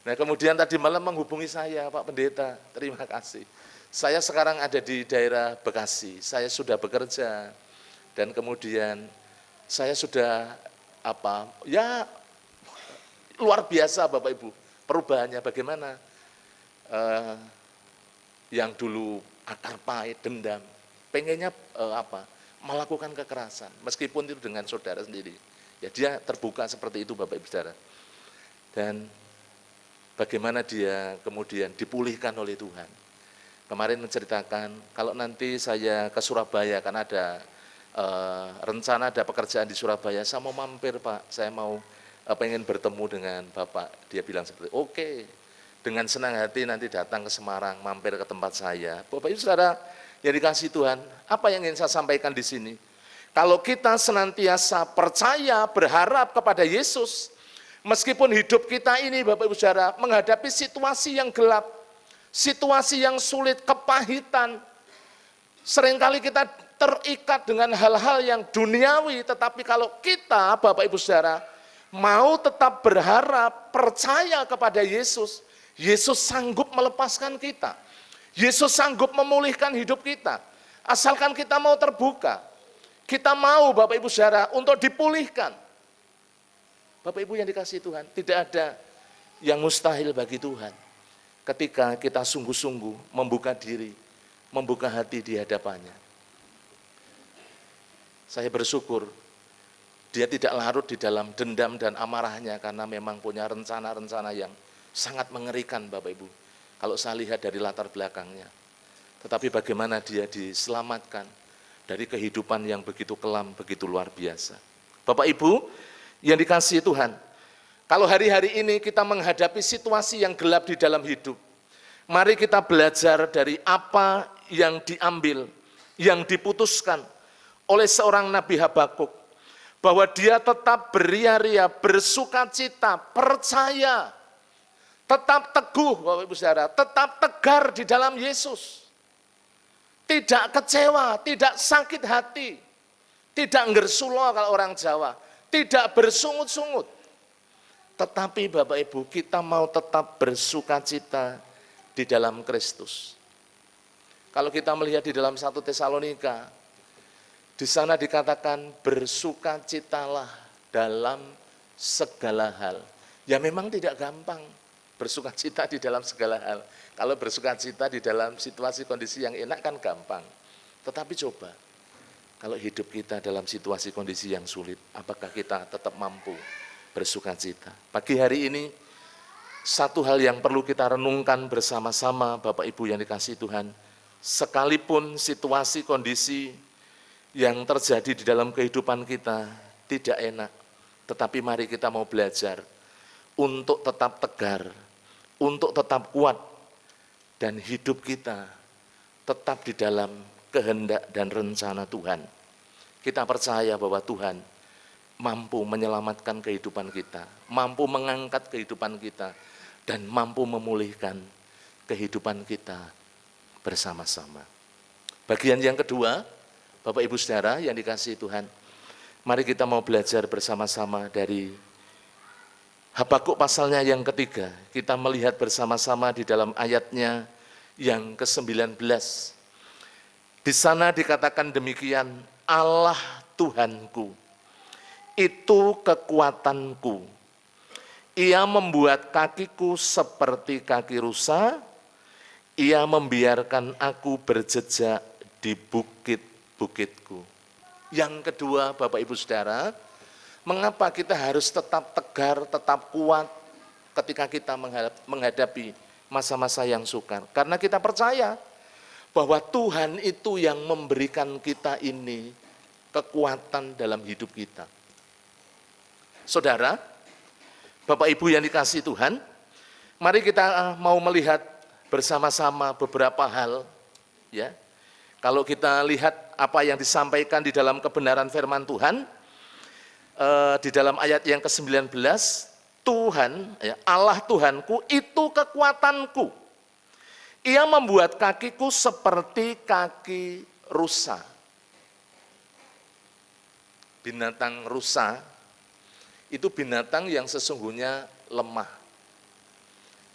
Nah kemudian tadi malam menghubungi saya, Pak Pendeta, terima kasih. Saya sekarang ada di daerah Bekasi, saya sudah bekerja dan kemudian saya sudah luar biasa Bapak Ibu, perubahannya bagaimana, yang dulu akar pahit, dendam, pengennya melakukan kekerasan, meskipun itu dengan saudara sendiri, ya dia terbuka seperti itu Bapak Ibu Saudara, dan bagaimana dia kemudian dipulihkan oleh Tuhan. Kemarin menceritakan, kalau nanti saya ke Surabaya, kan ada rencana ada pekerjaan di Surabaya, saya mau mampir Pak, saya mau pengen bertemu dengan Bapak. Dia bilang seperti oke, dengan senang hati nanti datang ke Semarang, mampir ke tempat saya. Bapak Ibu Saudara yang dikasih Tuhan, apa yang ingin saya sampaikan di sini? Kalau kita senantiasa percaya, berharap kepada Yesus, meskipun hidup kita ini Bapak Ibu Saudara menghadapi situasi yang gelap, situasi yang sulit, kepahitan, seringkali kita terikat dengan hal-hal yang duniawi, tetapi kalau kita Bapak Ibu Saudara mau tetap berharap, percaya kepada Yesus, Yesus sanggup melepaskan kita, Yesus sanggup memulihkan hidup kita, asalkan kita mau terbuka, kita mau Bapak Ibu Saudara untuk dipulihkan. Bapak Ibu yang dikasihi Tuhan, tidak ada yang mustahil bagi Tuhan. Ketika kita sungguh-sungguh membuka diri, membuka hati di hadapannya. Saya bersyukur, dia tidak larut di dalam dendam dan amarahnya karena memang punya rencana-rencana yang sangat mengerikan Bapak Ibu. Kalau saya lihat dari latar belakangnya. Tetapi bagaimana dia diselamatkan dari kehidupan yang begitu kelam, begitu luar biasa. Bapak Ibu yang dikasihi Tuhan, kalau hari-hari ini kita menghadapi situasi yang gelap di dalam hidup, mari kita belajar dari apa yang diambil, yang diputuskan oleh seorang Nabi Habakuk, bahwa dia tetap beria-ria, bersukacita, percaya, tetap teguh Bapak Ibu Saudara, tetap tegar di dalam Yesus, tidak kecewa, tidak sakit hati, tidak ngersulo kalau orang Jawa, tidak bersungut-sungut. Tetapi Bapak Ibu, kita mau tetap bersukacita di dalam Kristus. Kalau kita melihat di dalam 1 Tesalonika, di sana dikatakan bersukacitalah dalam segala hal. Ya memang tidak gampang bersukacita di dalam segala hal. Kalau bersukacita di dalam situasi kondisi yang enak kan gampang. Tetapi coba, kalau hidup kita dalam situasi kondisi yang sulit, apakah kita tetap mampu bersukacita? Pagi hari ini, satu hal yang perlu kita renungkan bersama-sama Bapak Ibu yang dikasihi Tuhan, sekalipun situasi kondisi yang terjadi di dalam kehidupan kita tidak enak, tetapi mari kita mau belajar untuk tetap tegar, untuk tetap kuat, dan hidup kita tetap di dalam kehendak dan rencana Tuhan. Kita percaya bahwa Tuhan mampu menyelamatkan kehidupan kita, mampu mengangkat kehidupan kita, dan mampu memulihkan kehidupan kita bersama-sama. Bagian yang kedua, Bapak Ibu Saudara yang dikasihi Tuhan, mari kita mau belajar bersama-sama dari Habakuk pasalnya yang ketiga, kita melihat bersama-sama di dalam ayatnya yang ke-19. Di sana dikatakan demikian, Allah Tuhanku, itu kekuatanku. Ia membuat kakiku seperti kaki rusa, ia membiarkan aku berjejak di bukit-bukitku. Yang kedua, Bapak Ibu Saudara, mengapa kita harus tetap tegar, tetap kuat ketika kita menghadapi masa-masa yang sukar? Karena kita percaya bahwa Tuhan itu yang memberikan kita ini kekuatan dalam hidup kita. Saudara, Bapak Ibu yang dikasihi Tuhan, mari kita mau melihat bersama-sama beberapa hal, ya. Kalau kita lihat apa yang disampaikan di dalam kebenaran firman Tuhan, di dalam ayat yang ke-19, Tuhan, ya, Allah Tuhanku itu kekuatanku. Ia membuat kakiku seperti kaki rusa. Binatang rusa itu binatang yang sesungguhnya lemah.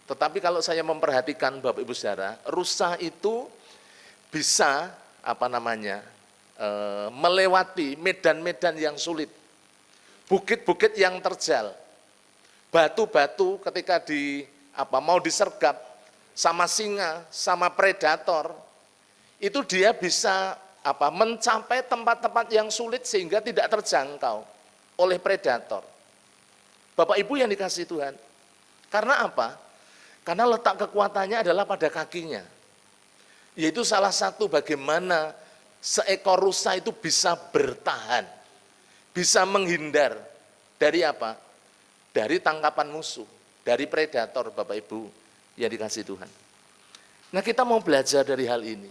Tetapi kalau saya memperhatikan Bapak Ibu Saudara, rusa itu bisa melewati medan-medan yang sulit, bukit-bukit yang terjal, batu-batu ketika mau disergap sama singa, sama predator, itu dia bisa mencapai tempat-tempat yang sulit sehingga tidak terjangkau oleh predator. Bapak Ibu yang dikasihi Tuhan, karena apa? Karena letak kekuatannya adalah pada kakinya. Yaitu salah satu bagaimana seekor rusa itu bisa bertahan, bisa menghindar dari apa? Dari tangkapan musuh, dari predator, Bapak Ibu yang dikasihi Tuhan. Nah, kita mau belajar dari hal ini.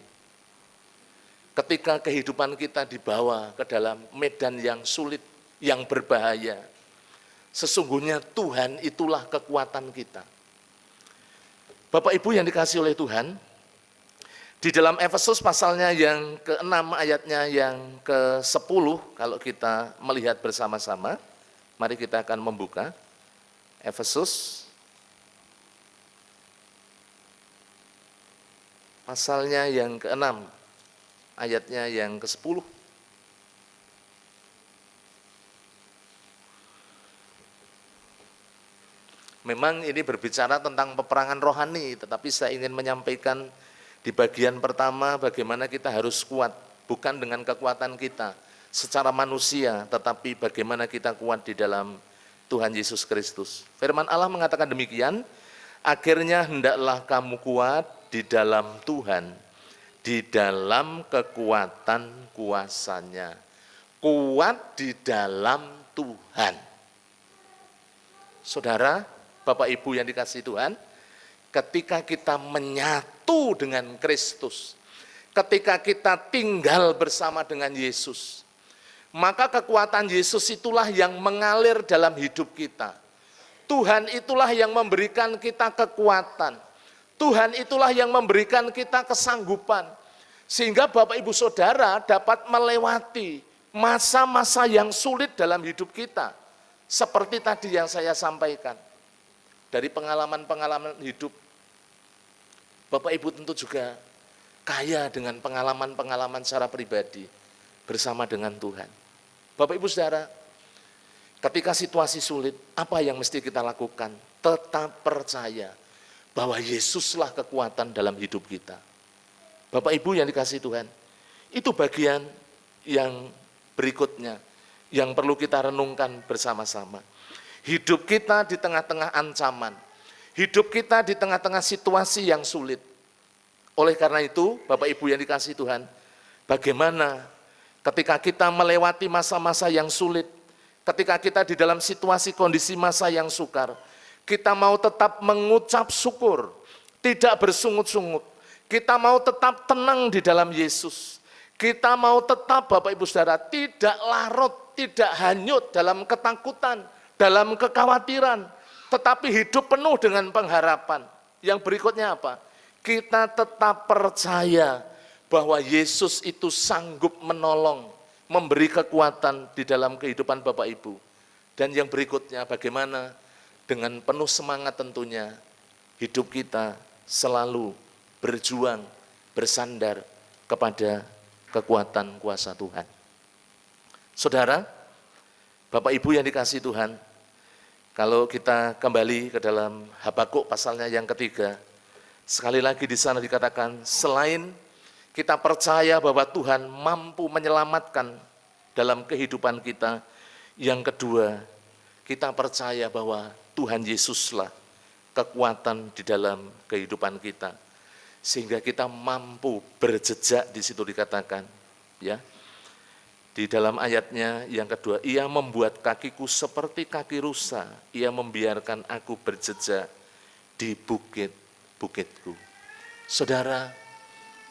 Ketika kehidupan kita dibawa ke dalam medan yang sulit, yang berbahaya, sesungguhnya Tuhan itulah kekuatan kita. Bapak Ibu yang dikasihi oleh Tuhan, di dalam Efesus pasalnya yang ke-6 ayatnya yang ke-10, kalau kita melihat bersama-sama, mari kita akan membuka Efesus pasalnya yang ke-6 ayatnya yang ke-10. Memang ini berbicara tentang peperangan rohani, tetapi saya ingin menyampaikan di bagian pertama bagaimana kita harus kuat, bukan dengan kekuatan kita secara manusia, tetapi bagaimana kita kuat di dalam Tuhan Yesus Kristus. Firman Allah mengatakan demikian, akhirnya hendaklah kamu kuat di dalam Tuhan, di dalam kekuatan kuasanya. Kuat di dalam Tuhan. Saudara, Bapak Ibu yang dikasihi Tuhan, ketika kita menyatu dengan Kristus, ketika kita tinggal bersama dengan Yesus, maka kekuatan Yesus itulah yang mengalir dalam hidup kita. Tuhan itulah yang memberikan kita kekuatan. Tuhan itulah yang memberikan kita kesanggupan. Sehingga Bapak Ibu Saudara dapat melewati masa-masa yang sulit dalam hidup kita. Seperti tadi yang saya sampaikan. Dari pengalaman-pengalaman hidup, Bapak Ibu tentu juga kaya dengan pengalaman-pengalaman secara pribadi bersama dengan Tuhan. Bapak Ibu Saudara, ketika situasi sulit, apa yang mesti kita lakukan? Tetap percaya bahwa Yesuslah kekuatan dalam hidup kita. Bapak Ibu yang dikasihi Tuhan, itu bagian yang berikutnya yang perlu kita renungkan bersama-sama. Hidup kita di tengah-tengah ancaman, hidup kita di tengah-tengah situasi yang sulit. Oleh karena itu, Bapak Ibu yang dikasihi Tuhan, bagaimana ketika kita melewati masa-masa yang sulit, ketika kita di dalam situasi kondisi masa yang sukar, kita mau tetap mengucap syukur, tidak bersungut-sungut, kita mau tetap tenang di dalam Yesus, kita mau tetap Bapak Ibu Saudara tidak larut, tidak hanyut dalam ketakutan, dalam kekhawatiran, tetapi hidup penuh dengan pengharapan. Yang berikutnya apa? Kita tetap percaya bahwa Yesus itu sanggup menolong, memberi kekuatan di dalam kehidupan Bapak Ibu. Dan yang berikutnya bagaimana dengan penuh semangat tentunya hidup kita selalu berjuang, bersandar kepada kekuatan kuasa Tuhan. Saudara, Bapak Ibu yang dikasihi Tuhan, kalau kita kembali ke dalam Habakuk pasalnya yang ketiga, sekali lagi di sana dikatakan, selain kita percaya bahwa Tuhan mampu menyelamatkan dalam kehidupan kita, yang kedua, kita percaya bahwa Tuhan Yesuslah kekuatan di dalam kehidupan kita, sehingga kita mampu berjejak. Di situ dikatakan, ya, di dalam ayatnya yang kedua, ia membuat kakiku seperti kaki rusa, ia membiarkan aku berjejak di bukit-bukitku. Saudara,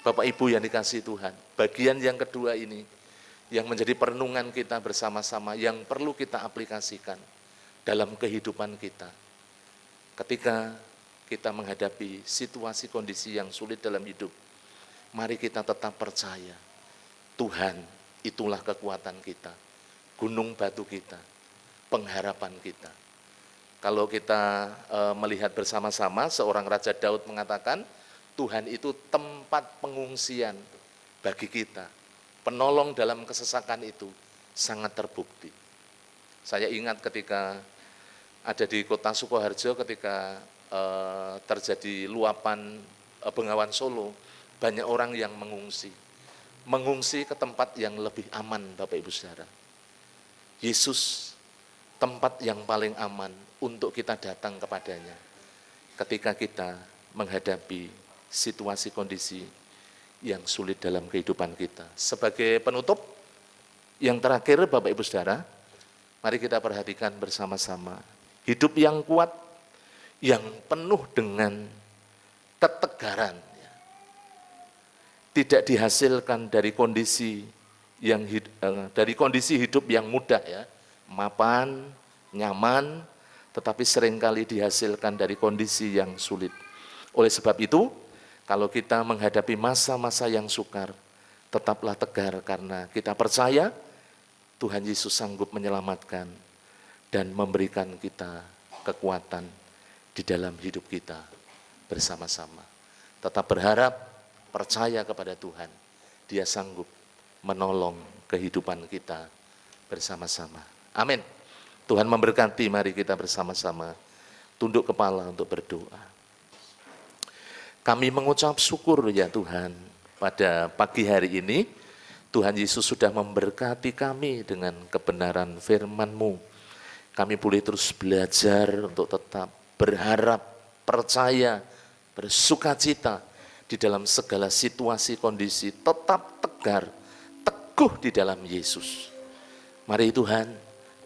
Bapak Ibu yang dikasihi Tuhan, bagian yang kedua ini yang menjadi perenungan kita bersama-sama, yang perlu kita aplikasikan dalam kehidupan kita. Ketika kita menghadapi situasi kondisi yang sulit dalam hidup, mari kita tetap percaya Tuhan itulah kekuatan kita, gunung batu kita, pengharapan kita. Kalau kita melihat bersama-sama, seorang Raja Daud mengatakan, Tuhan itu tempat pengungsian bagi kita. Penolong dalam kesesakan itu sangat terbukti. Saya ingat ketika ada di kota Sukoharjo, ketika terjadi luapan Bengawan Solo, banyak orang yang mengungsi ke tempat yang lebih aman, Bapak Ibu Saudara. Yesus tempat yang paling aman untuk kita datang kepadanya ketika kita menghadapi situasi kondisi yang sulit dalam kehidupan kita. Sebagai penutup, yang terakhir Bapak Ibu Saudara, mari kita perhatikan bersama-sama hidup yang kuat, yang penuh dengan ketegaran, tidak dihasilkan dari kondisi hidup yang mudah, ya, mapan, nyaman, tetapi seringkali dihasilkan dari kondisi yang sulit. Oleh sebab itu, kalau kita menghadapi masa-masa yang sukar, tetaplah tegar karena kita percaya Tuhan Yesus sanggup menyelamatkan dan memberikan kita kekuatan di dalam hidup kita bersama-sama. Tetap berharap, percaya kepada Tuhan. Dia sanggup menolong kehidupan kita bersama-sama. Amin. Tuhan memberkati, mari kita bersama-sama tunduk kepala untuk berdoa. Kami mengucap syukur ya Tuhan, pada pagi hari ini Tuhan Yesus sudah memberkati kami dengan kebenaran firman-Mu. Kami boleh terus belajar untuk tetap berharap, percaya, bersukacita di dalam segala situasi kondisi, tetap tegar, teguh di dalam Yesus. Mari Tuhan,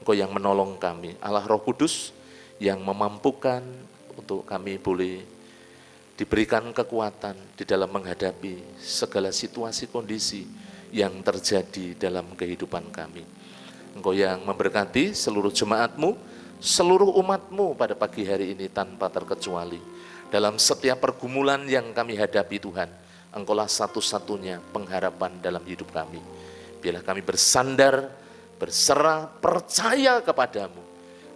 Engkau yang menolong kami, Allah Roh Kudus yang memampukan untuk kami boleh diberikan kekuatan di dalam menghadapi segala situasi kondisi yang terjadi dalam kehidupan kami. Engkau yang memberkati seluruh jemaat-Mu, seluruh umat-Mu pada pagi hari ini tanpa terkecuali. Dalam setiap pergumulan yang kami hadapi Tuhan, Engkaulah satu-satunya pengharapan dalam hidup kami. Biarlah kami bersandar, berserah, percaya kepadamu.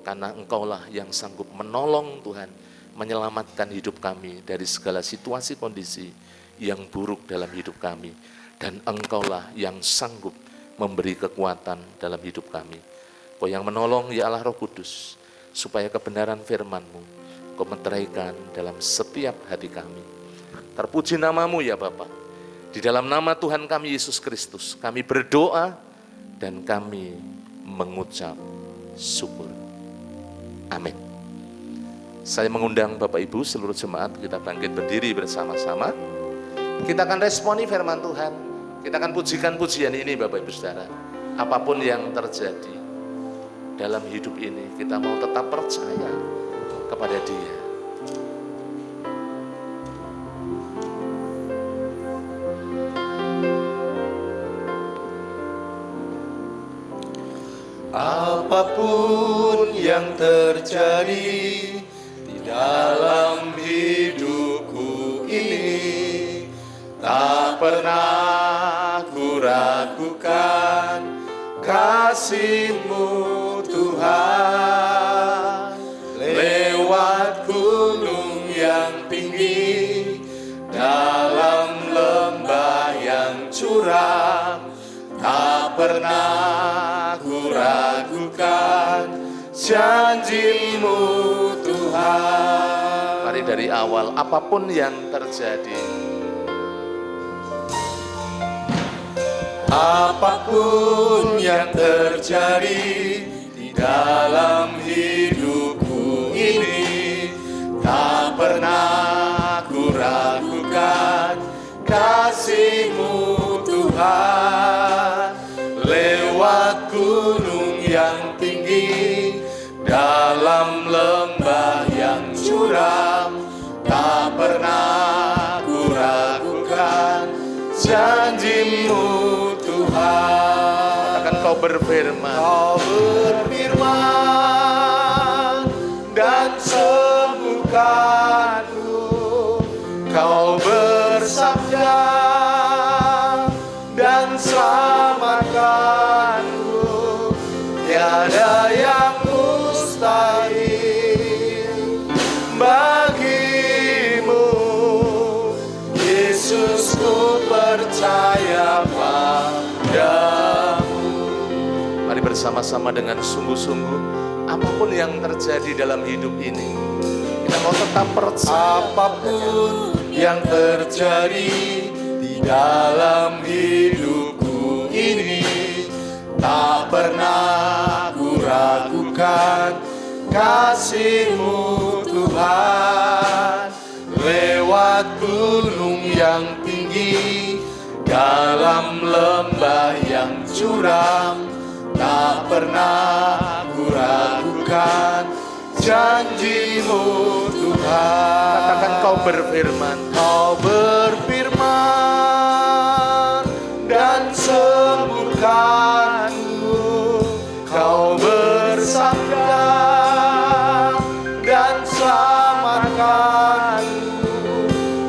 Karena Engkaulah yang sanggup menolong Tuhan, menyelamatkan hidup kami dari segala situasi kondisi yang buruk dalam hidup kami. Dan Engkaulah yang sanggup memberi kekuatan dalam hidup kami. Kau yang menolong ya Allah Roh Kudus, supaya kebenaran firman-Mu Kau meteraikan dalam setiap hati kami. Terpuji nama-Mu ya Bapa. Di dalam nama Tuhan kami Yesus Kristus, kami berdoa dan kami mengucap syukur. Amin. Saya mengundang Bapak Ibu seluruh jemaat, kita bangkit berdiri bersama-sama. Kita akan responi firman Tuhan. Kita akan pujikan pujian ini Bapak Ibu Saudara. Apapun yang terjadi dalam hidup ini, kita mau tetap percaya kepada Dia. Apapun yang terjadi di dalam hidupku ini, tak pernah ku ragukan kasih-Mu Tuhan. janji-Mu Tuhan. Mari dari awal, apapun yang terjadi, apapun yang terjadi di dalam hidupku ini, tak pernah ku ragukan kasih-Mu Tuhan. Lewat gunung yang tinggi, dalam lembah yang curam, tak pernah ku ragukan janji-Mu Tuhan. katakan Kau berfirman. Kau berfirman dan sembuhkanku. Kau bersabda dan selamatkanku. Tiada yang mustahil bagimu. Yesus, ku percaya padamu. Mari bersama-sama dengan sungguh-sungguh, apapun yang terjadi dalam hidup ini, kita mau tetap percaya. Apapun yang terjadi di dalam hidupku ini, tak pernah ku ragukan kasih-Mu Tuhan. Lewat gunung yang tinggi, dalam lembah yang curam, tak pernah ku ragukan janji-Mu Tuhan. Katakan Kau berfirman. Kau berfirman dan sembuhkanku. Kau bersabda dan selamatkanku.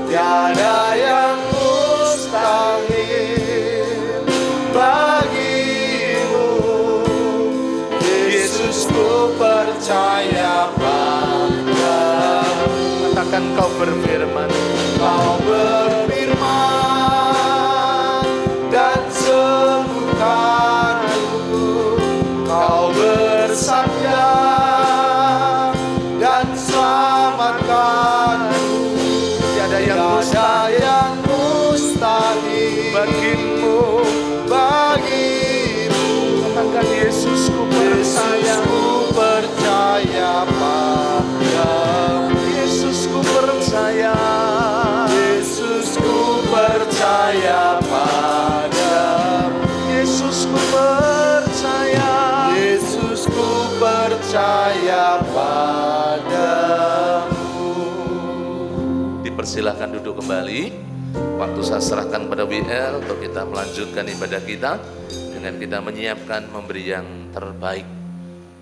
Tiada yang mustahil bagimu. Yesus, ku percaya padamu. Katakan Kau berfirman. Kau berfirman dan sembuhkanku. Kau bersabda dan selamatkanku. Tiada yang Tiada yang mustahil bagimu. Katakan Yesus, ku Yesus, percaya. ku percaya padamu. Yesus, ku percaya. Yesus, ku percaya padamu. Yesus, ku percaya. Yesus, ku percaya padamu. Dipersilahkan duduk kembali. Waktu saya serahkan pada WL untuk kita melanjutkan ibadah kita dengan kita menyiapkan memberi yang terbaik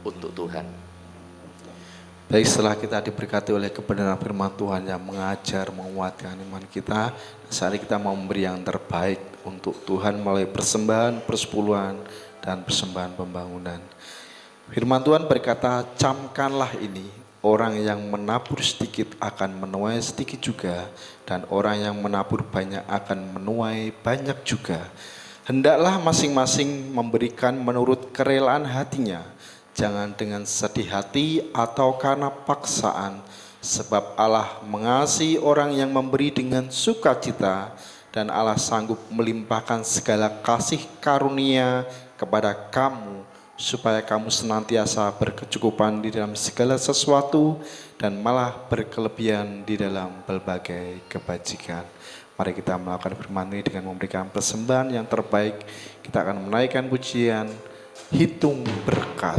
untuk Tuhan. Baik, setelah kita diberkati oleh kebenaran firman Tuhan yang mengajar, menguatkan iman kita, saat ini kita mau memberi yang terbaik untuk Tuhan melalui persembahan, persepuluhan, dan persembahan pembangunan. Firman Tuhan berkata, camkanlah ini, orang yang menabur sedikit akan menuai sedikit juga, dan orang yang menabur banyak akan menuai banyak juga. Hendaklah masing-masing memberikan menurut kerelaan hatinya, jangan dengan sedih hati atau karena paksaan, sebab Allah mengasihi orang yang memberi dengan sukacita, dan Allah sanggup melimpahkan segala kasih karunia kepada kamu, supaya kamu senantiasa berkecukupan di dalam segala sesuatu, dan malah berkelebihan di dalam berbagai kebajikan. Mari kita melakukan firman ini dengan memberikan persembahan yang terbaik. Kita akan menaikkan pujian, hitung berkat.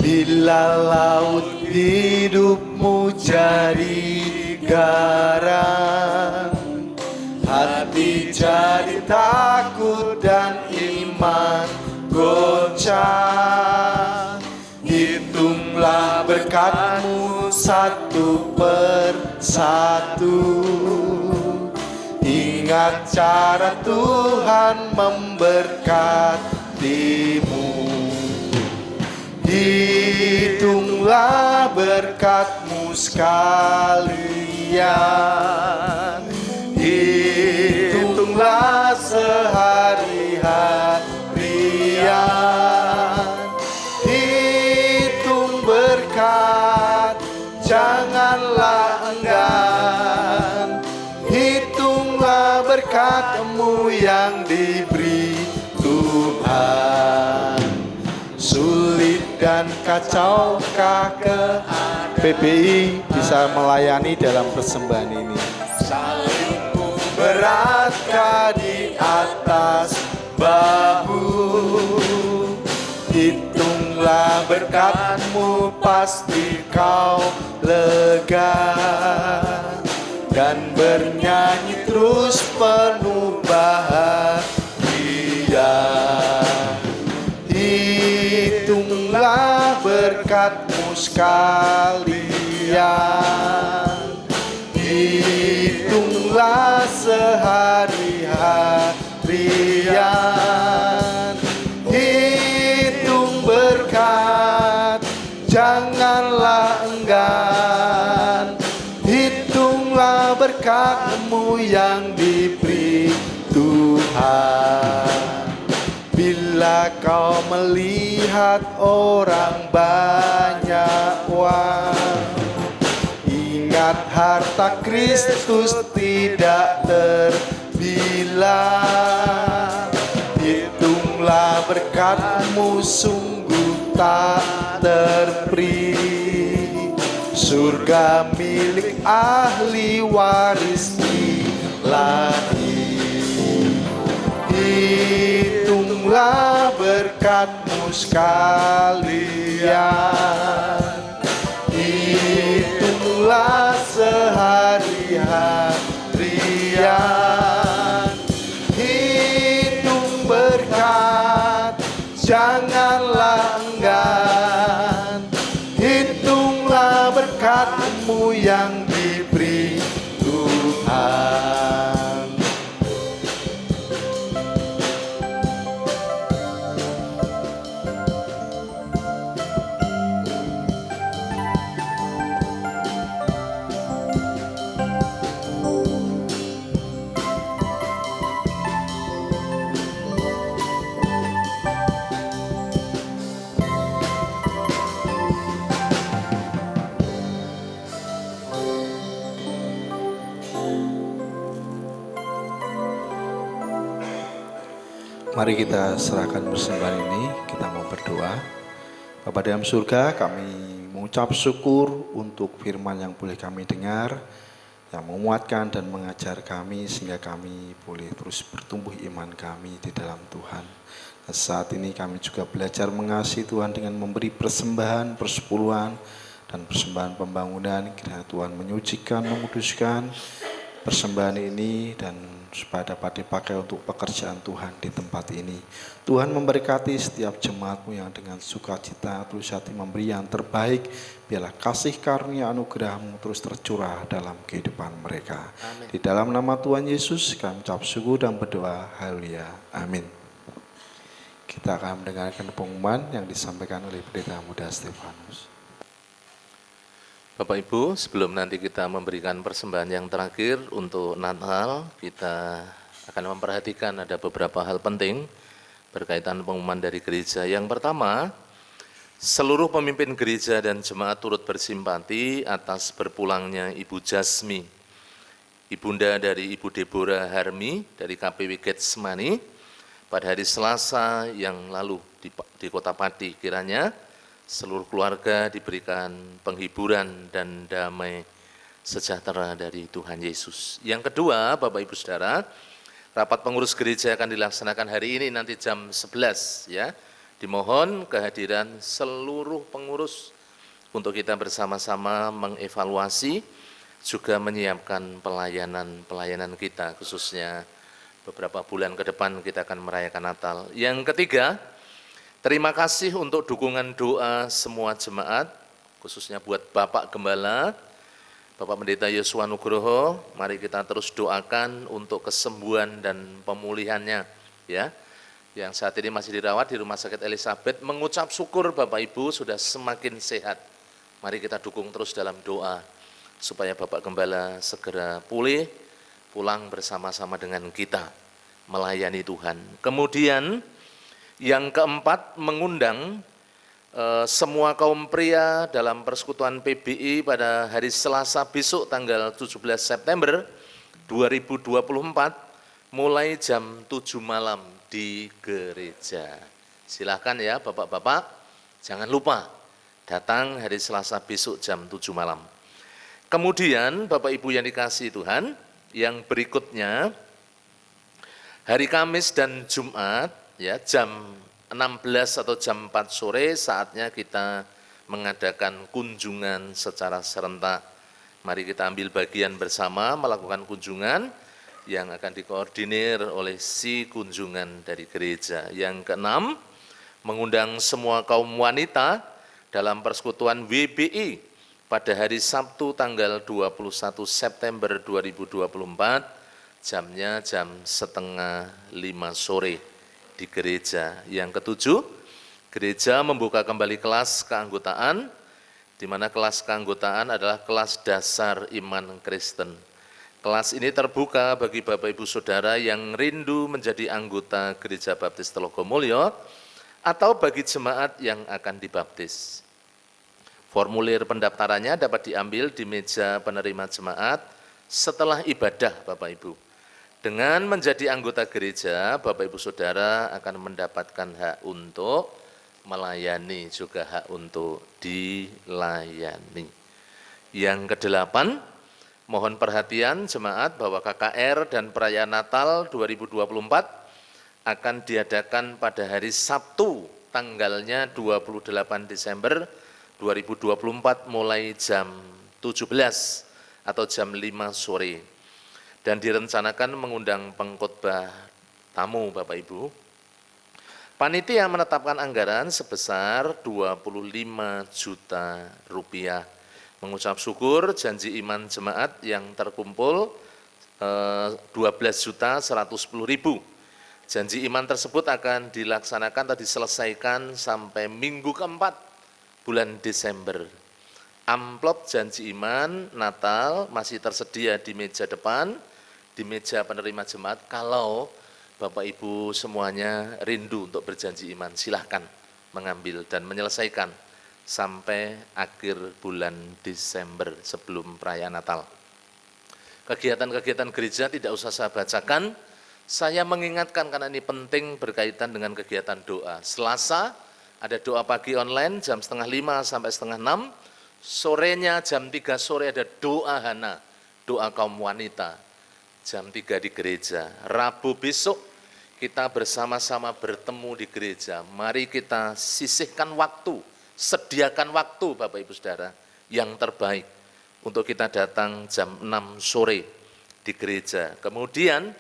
Bila laut hidupmu jadi garam, hati jadi takut dan iman goncang. Hitunglah berkatmu satu per satu. Ingat cara Tuhan memberkatimu. Hitunglah berkat-Mu sekalian. Hitunglah sehari-harian, hitung berkat, janganlah enggan. Hitunglah berkat-Mu yang diberi Tuhan. Sulit dan kacaukah PPI bisa melayani dalam persembahan ini? Salibmu beratkah di atas bahu? Hitunglah berkat-Mu, pasti kau lega, dan bernyanyi terus penuh bahagia. Hitunglah berkat-Mu sekalian, hitunglah sehari-harian, hitung berkat, janganlah enggan. Hitunglah berkat-Mu yang diberi Tuhan. Bila kau melihat orang banyak uang, ingat harta Kristus tidak terbilang. Hitunglah berkat-Mu sungguh tak terperi, surga milik ahli waris ilahi. Hitunglah berkat-Mu sekalian, hitunglah sehari-harian, hitung berkat, janganlah enggan. Hitunglah berkat-Mu yang diberi Tuhan. Mari kita serahkan persembahan ini, kita mau berdoa. Bapa dalam surga, kami mengucap syukur untuk firman yang boleh kami dengar, yang menguatkan dan mengajar kami sehingga kami boleh terus bertumbuh iman kami di dalam Tuhan. Dan saat ini kami juga belajar mengasihi Tuhan dengan memberi persembahan, persepuluhan, dan persembahan pembangunan. Kiranya Tuhan menyucikan, menguduskan persembahan ini dan supaya dapat dipakai untuk pekerjaan Tuhan di tempat ini. Tuhan memberkati setiap jemaat-Mu yang dengan sukacita tulus hati memberi yang terbaik. Biarlah kasih karunia anugerah-Mu terus tercurah dalam kehidupan mereka. Amin. Di dalam nama Tuhan Yesus kami ucap syukur dan berdoa. Haleluya. Amin. Kita akan mendengarkan pengumuman yang disampaikan oleh Pendeta Muda Stefanus. Bapak Ibu, sebelum nanti kita memberikan persembahan yang terakhir untuk Natal, kita akan memperhatikan ada beberapa hal penting berkaitan pengumuman dari gereja. Yang pertama, seluruh pemimpin gereja dan jemaat turut bersimpati atas berpulangnya Ibu Jasmi, ibunda dari Ibu Deborah Harmi dari KPW Getsemani pada hari Selasa yang lalu di Kota Pati. Kiranya seluruh keluarga diberikan penghiburan dan damai sejahtera dari Tuhan Yesus. Yang kedua, Bapak Ibu Saudara, rapat pengurus gereja akan dilaksanakan hari ini nanti jam 11 ya. Dimohon kehadiran seluruh pengurus untuk kita bersama-sama mengevaluasi juga menyiapkan pelayanan kita, khususnya beberapa bulan ke depan kita akan merayakan Natal. Yang ketiga, terima kasih untuk dukungan doa semua jemaat, khususnya buat Bapak Gembala, Bapak Pendeta Yosua Nugroho. Mari kita terus doakan untuk kesembuhan dan pemulihannya, ya. Yang saat ini masih dirawat di Rumah Sakit Elizabeth, mengucap syukur Bapak Ibu sudah semakin sehat. Mari kita dukung terus dalam doa supaya Bapak Gembala segera pulih, pulang bersama-sama dengan kita melayani Tuhan. Kemudian yang keempat, mengundang semua kaum pria dalam persekutuan PBI pada hari Selasa besok tanggal 17 September 2024 mulai jam 7 malam di gereja. Silakan ya Bapak-bapak, jangan lupa datang hari Selasa besok jam 7 malam. Kemudian Bapak Ibu yang dikasihi Tuhan, yang berikutnya hari Kamis dan Jumat ya jam 16 atau jam 4 sore saatnya kita mengadakan kunjungan secara serentak. Mari kita ambil bagian bersama melakukan kunjungan yang akan dikoordinir oleh si kunjungan dari gereja. Yang keenam, mengundang semua kaum wanita dalam persekutuan WBI pada hari Sabtu tanggal 21 September 2024, jamnya jam 4:30 sore di gereja. Yang ketujuh, gereja membuka kembali kelas keanggotaan, di mana kelas keanggotaan adalah kelas dasar iman Kristen. Kelas ini terbuka bagi Bapak Ibu Saudara yang rindu menjadi anggota Gereja Baptis Telogomulyo atau bagi jemaat yang akan dibaptis. Formulir pendaftarannya dapat diambil di meja penerima jemaat setelah ibadah Bapak Ibu. Dengan menjadi anggota gereja, Bapak Ibu Saudara akan mendapatkan hak untuk melayani, juga hak untuk dilayani. Yang kedelapan, mohon perhatian jemaat bahwa KKR dan perayaan Natal 2024 akan diadakan pada hari Sabtu, tanggalnya 28 Desember 2024 mulai jam 17 atau jam 5 sore. Dan direncanakan mengundang pengkhotbah tamu Bapak Ibu. Panitia menetapkan anggaran sebesar 25 juta rupiah. Mengucap syukur janji iman jemaat yang terkumpul 12.110.000. Janji iman tersebut akan dilaksanakan atau diselesaikan sampai minggu keempat bulan Desember. Amplop janji iman Natal masih tersedia di meja depan, di meja penerima jemaat. Kalau Bapak Ibu semuanya rindu untuk berjanji iman, silahkan mengambil dan menyelesaikan sampai akhir bulan Desember sebelum perayaan Natal. Kegiatan-kegiatan gereja tidak usah saya bacakan, saya mengingatkan karena ini penting berkaitan dengan kegiatan doa. Selasa ada doa pagi online jam 4:30 sampai 5:30, sorenya jam 3 sore ada doa Hana, doa kaum wanita. Jam 3 di gereja. Rabu besok kita bersama-sama bertemu di gereja. Mari kita sisihkan waktu, sediakan waktu Bapak Ibu Saudara yang terbaik untuk kita datang jam 6 sore di gereja. Kemudian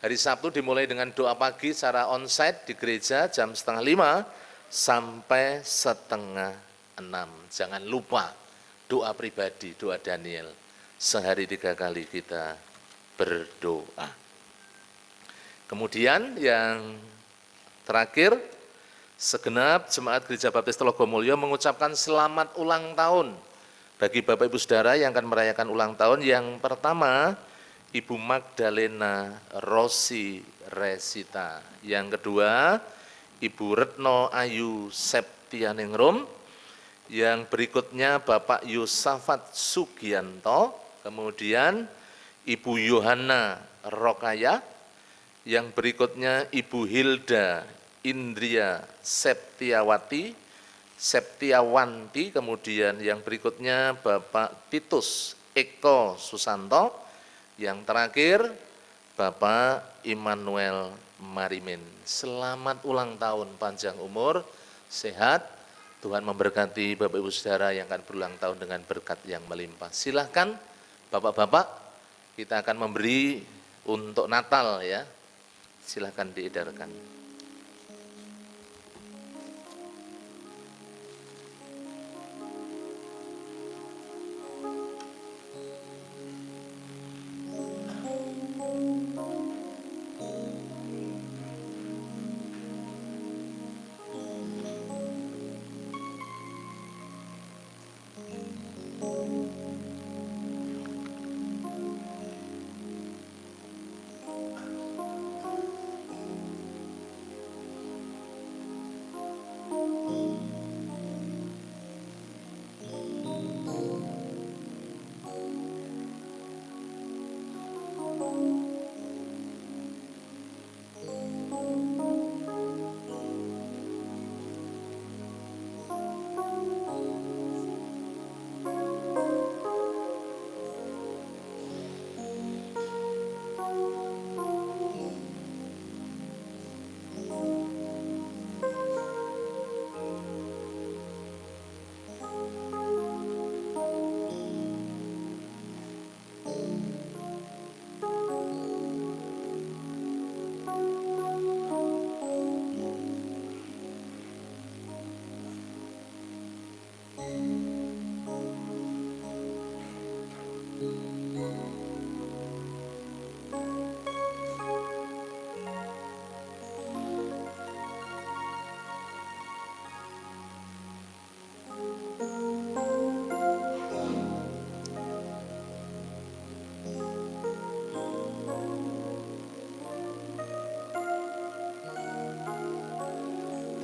hari Sabtu dimulai dengan doa pagi secara onsite di gereja jam 4:30 sampai 5:30. Jangan lupa doa pribadi, doa Daniel. Sehari 3 kali kita berdoa. Kemudian yang terakhir, segenap jemaat Gereja Baptis Telogomulyo mengucapkan selamat ulang tahun bagi Bapak Ibu Saudara yang akan merayakan ulang tahun. Yang pertama, Ibu Magdalena Rosi Resita. Yang kedua, Ibu Retno Ayu Septianingrum. Yang berikutnya Bapak Yosafat Sugianto. Kemudian Ibu Yohana Rokaya, yang berikutnya Ibu Hilda Indria Septiawanti, kemudian yang berikutnya Bapak Titus Eko Susanto, yang terakhir Bapak Immanuel Marimin. Selamat ulang tahun, panjang umur, sehat, Tuhan memberkati Bapak Ibu Saudara yang akan berulang tahun dengan berkat yang melimpah. Silahkan Bapak-bapak, kita akan memberi untuk Natal ya. Silahkan diedarkan.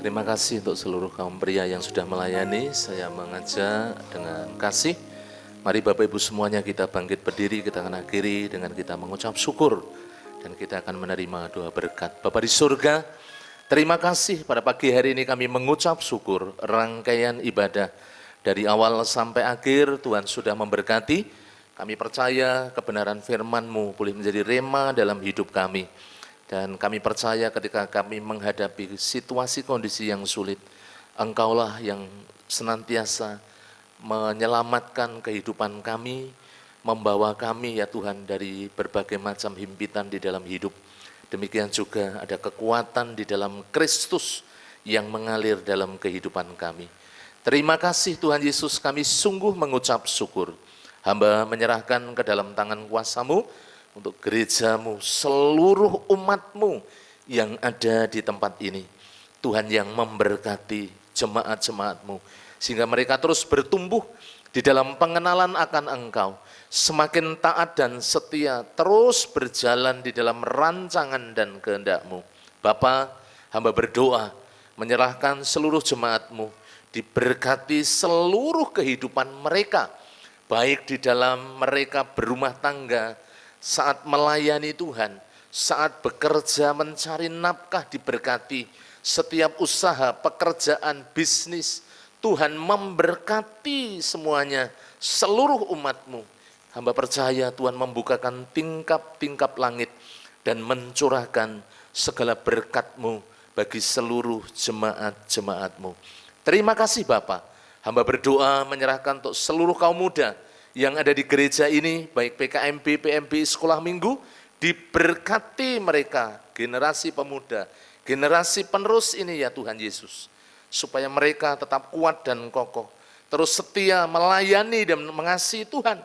Terima kasih untuk seluruh kaum pria yang sudah melayani. Saya mengajak dengan kasih. Mari Bapak Ibu semuanya kita bangkit berdiri, kita akan akhiri dengan kita mengucap syukur. Dan kita akan menerima doa berkat. Bapa di surga, terima kasih pada pagi hari ini kami mengucap syukur. Rangkaian ibadah dari awal sampai akhir Tuhan sudah memberkati. Kami percaya kebenaran firman-Mu boleh menjadi rema dalam hidup kami. Dan kami percaya ketika kami menghadapi situasi kondisi yang sulit, Engkaulah yang senantiasa menyelamatkan kehidupan kami, membawa kami ya Tuhan dari berbagai macam himpitan di dalam hidup. Demikian juga ada kekuatan di dalam Kristus yang mengalir dalam kehidupan kami. Terima kasih Tuhan Yesus, kami sungguh mengucap syukur. Hamba menyerahkan ke dalam tangan kuasa-Mu, untuk gereja-Mu, seluruh umat-Mu yang ada di tempat ini. Tuhan yang memberkati jemaat-jemaat-Mu, sehingga mereka terus bertumbuh di dalam pengenalan akan Engkau, semakin taat dan setia, terus berjalan di dalam rancangan dan kehendak-Mu. Bapa, hamba berdoa, menyerahkan seluruh jemaat-Mu, diberkati seluruh kehidupan mereka, baik di dalam mereka berumah tangga, saat melayani Tuhan, saat bekerja mencari nafkah diberkati, setiap usaha, pekerjaan, bisnis, Tuhan memberkati semuanya, seluruh umat-Mu. Hamba percaya Tuhan membukakan tingkap-tingkap langit dan mencurahkan segala berkat-Mu bagi seluruh jemaat-jemaat-Mu. Terima kasih Bapa. Hamba berdoa menyerahkan untuk seluruh kaum muda yang ada di gereja ini, baik PKMB, PMB, sekolah minggu, diberkati mereka, generasi pemuda, generasi penerus ini ya Tuhan Yesus, supaya mereka tetap kuat dan kokoh, terus setia melayani dan mengasihi Tuhan.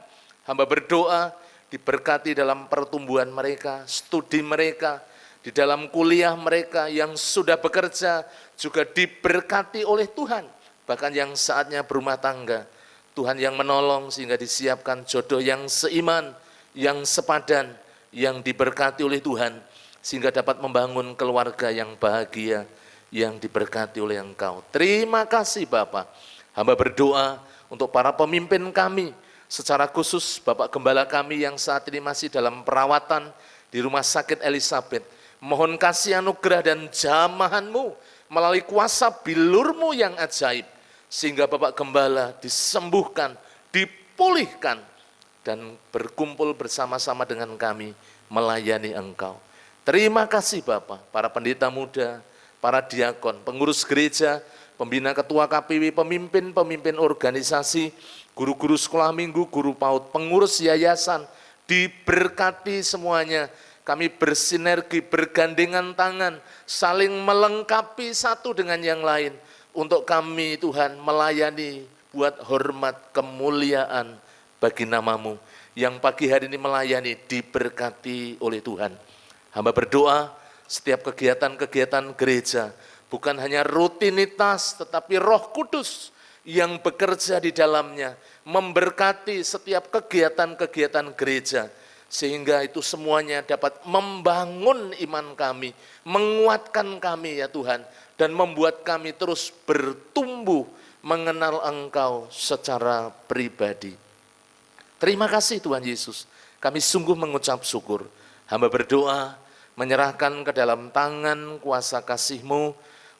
Hamba berdoa diberkati dalam pertumbuhan mereka, studi mereka, di dalam kuliah mereka yang sudah bekerja juga diberkati oleh Tuhan, bahkan yang saatnya berumah tangga, Tuhan yang menolong sehingga disiapkan jodoh yang seiman, yang sepadan, yang diberkati oleh Tuhan, sehingga dapat membangun keluarga yang bahagia, yang diberkati oleh Engkau. Terima kasih Bapa. Hamba berdoa untuk para pemimpin kami, secara khusus Bapak Gembala kami yang saat ini masih dalam perawatan di Rumah Sakit Elizabeth. Mohon kasih anugerah dan jamahan-Mu melalui kuasa bilur-Mu yang ajaib, sehingga Bapak Gembala disembuhkan, dipulihkan, dan berkumpul bersama-sama dengan kami melayani Engkau. Terima kasih Bapak, para pendeta muda, para diakon, pengurus gereja, pembina ketua KPW, pemimpin-pemimpin organisasi, guru-guru sekolah minggu, guru PAUD, pengurus yayasan, diberkati semuanya. Kami bersinergi, bergandengan tangan, saling melengkapi satu dengan yang lain, untuk kami Tuhan melayani buat hormat kemuliaan bagi nama-Mu. Yang pagi hari ini melayani diberkati oleh Tuhan. Hamba berdoa setiap kegiatan-kegiatan gereja bukan hanya rutinitas, tetapi Roh Kudus yang bekerja di dalamnya memberkati setiap kegiatan-kegiatan gereja, sehingga itu semuanya dapat membangun iman kami, menguatkan kami ya Tuhan, dan membuat kami terus bertumbuh mengenal Engkau secara pribadi. Terima kasih Tuhan Yesus, kami sungguh mengucap syukur. Hamba berdoa menyerahkan ke dalam tangan kuasa kasih-Mu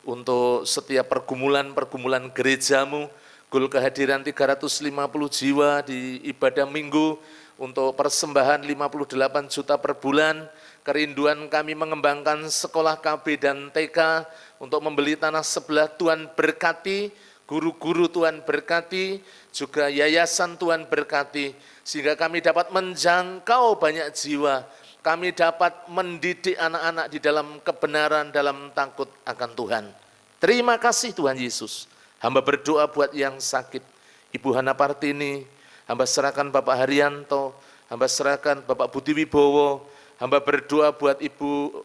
untuk setiap pergumulan-pergumulan gereja-Mu. Gul kehadiran 350 jiwa di ibadah minggu, untuk persembahan 58 juta per bulan. Kerinduan kami mengembangkan sekolah KB dan TK, untuk membeli tanah sebelah. Tuhan berkati, guru-guru Tuhan berkati, juga yayasan Tuhan berkati, sehingga kami dapat menjangkau banyak jiwa. Kami dapat mendidik anak-anak di dalam kebenaran, dalam takut akan Tuhan. Terima kasih Tuhan Yesus. Hamba berdoa buat yang sakit, Ibu Hana Partini, hamba serahkan Bapak Haryanto, hamba serahkan Bapak Budi Wibowo, hamba berdoa buat Ibu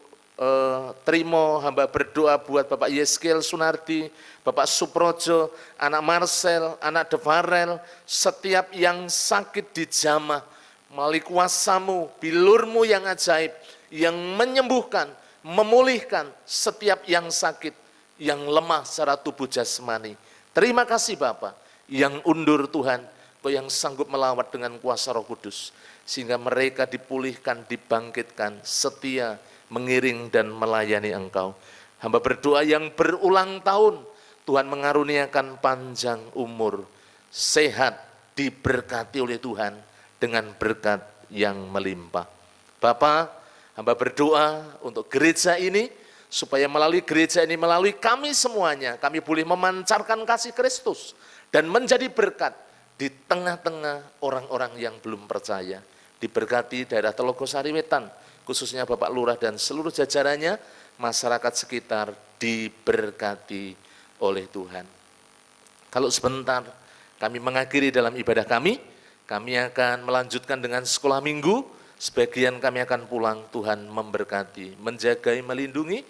Trimo, hamba berdoa buat Bapak Yeskel Sunardi, Bapak Suprojo, anak Marcel, anak Devarel, setiap yang sakit dijamah, melalui kuasa-Mu, bilur-Mu yang ajaib, yang menyembuhkan, memulihkan setiap yang sakit, yang lemah secara tubuh jasmani. Terima kasih Bapak, yang undur Tuhan, Kau yang sanggup melawat dengan kuasa Roh Kudus, sehingga mereka dipulihkan, dibangkitkan, setia, mengiring dan melayani Engkau. Hamba berdoa yang berulang tahun, Tuhan mengaruniakan panjang umur, sehat, diberkati oleh Tuhan dengan berkat yang melimpah. Bapa, hamba berdoa untuk gereja ini, supaya melalui gereja ini, melalui kami semuanya, kami boleh memancarkan kasih Kristus dan menjadi berkat di tengah-tengah orang-orang yang belum percaya. Diberkati daerah Telogosari Wetan, khususnya Bapak Lurah dan seluruh jajarannya, masyarakat sekitar diberkati oleh Tuhan. Kalau sebentar kami mengakhiri dalam ibadah kami akan melanjutkan dengan sekolah minggu, sebagian kami akan pulang. Tuhan memberkati, menjagai, melindungi,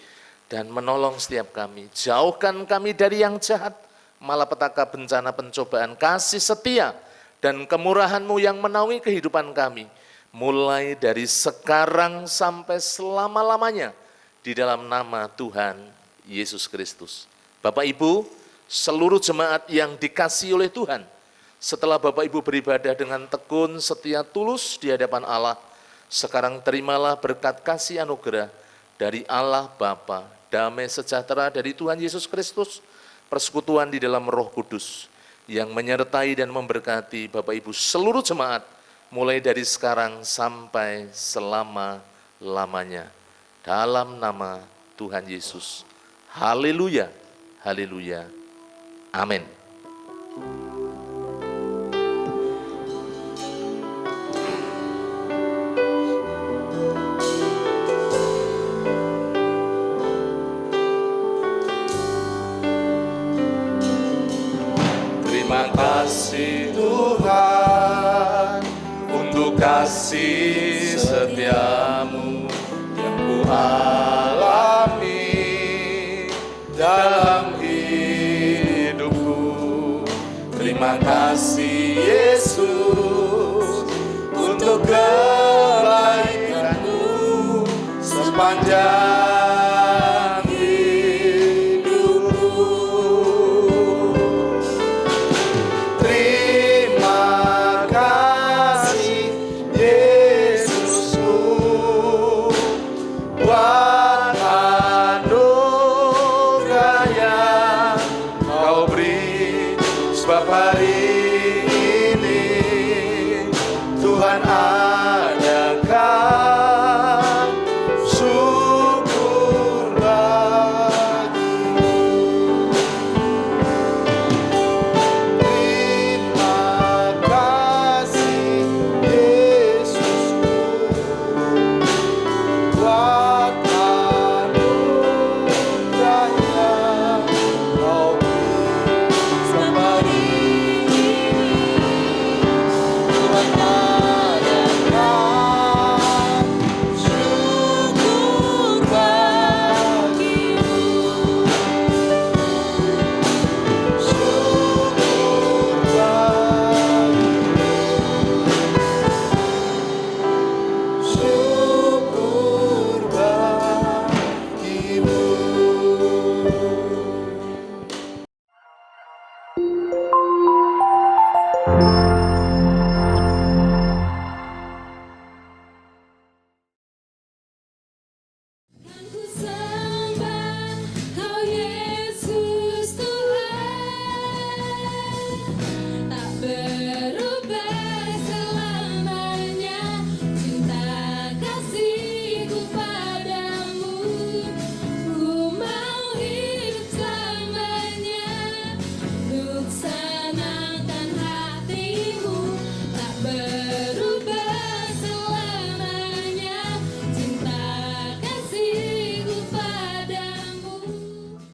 dan menolong setiap kami. Jauhkan kami dari yang jahat, malapetaka, bencana, pencobaan, kasih setia, dan kemurahan-Mu yang menaungi kehidupan kami, mulai dari sekarang sampai selama-lamanya, di dalam nama Tuhan Yesus Kristus. Bapak Ibu, seluruh jemaat yang dikasihi oleh Tuhan, setelah Bapak Ibu beribadah dengan tekun, setia, tulus di hadapan Allah, sekarang terimalah berkat kasih anugerah dari Allah Bapa, damai sejahtera dari Tuhan Yesus Kristus, persekutuan di dalam Roh Kudus, yang menyertai dan memberkati Bapak Ibu seluruh jemaat, mulai dari sekarang sampai selama-lamanya. Dalam nama Tuhan Yesus. Haleluya, haleluya, amin. Terima kasih Tuhan untuk kasih setia-Mu yang kualami dalam hidupku. Terima kasih Yesus untuk kebaikan-Mu sepanjang hidupku. Terima kasih Yesusku buat anugerah yang Kau beri, sebab hari ini Tuhan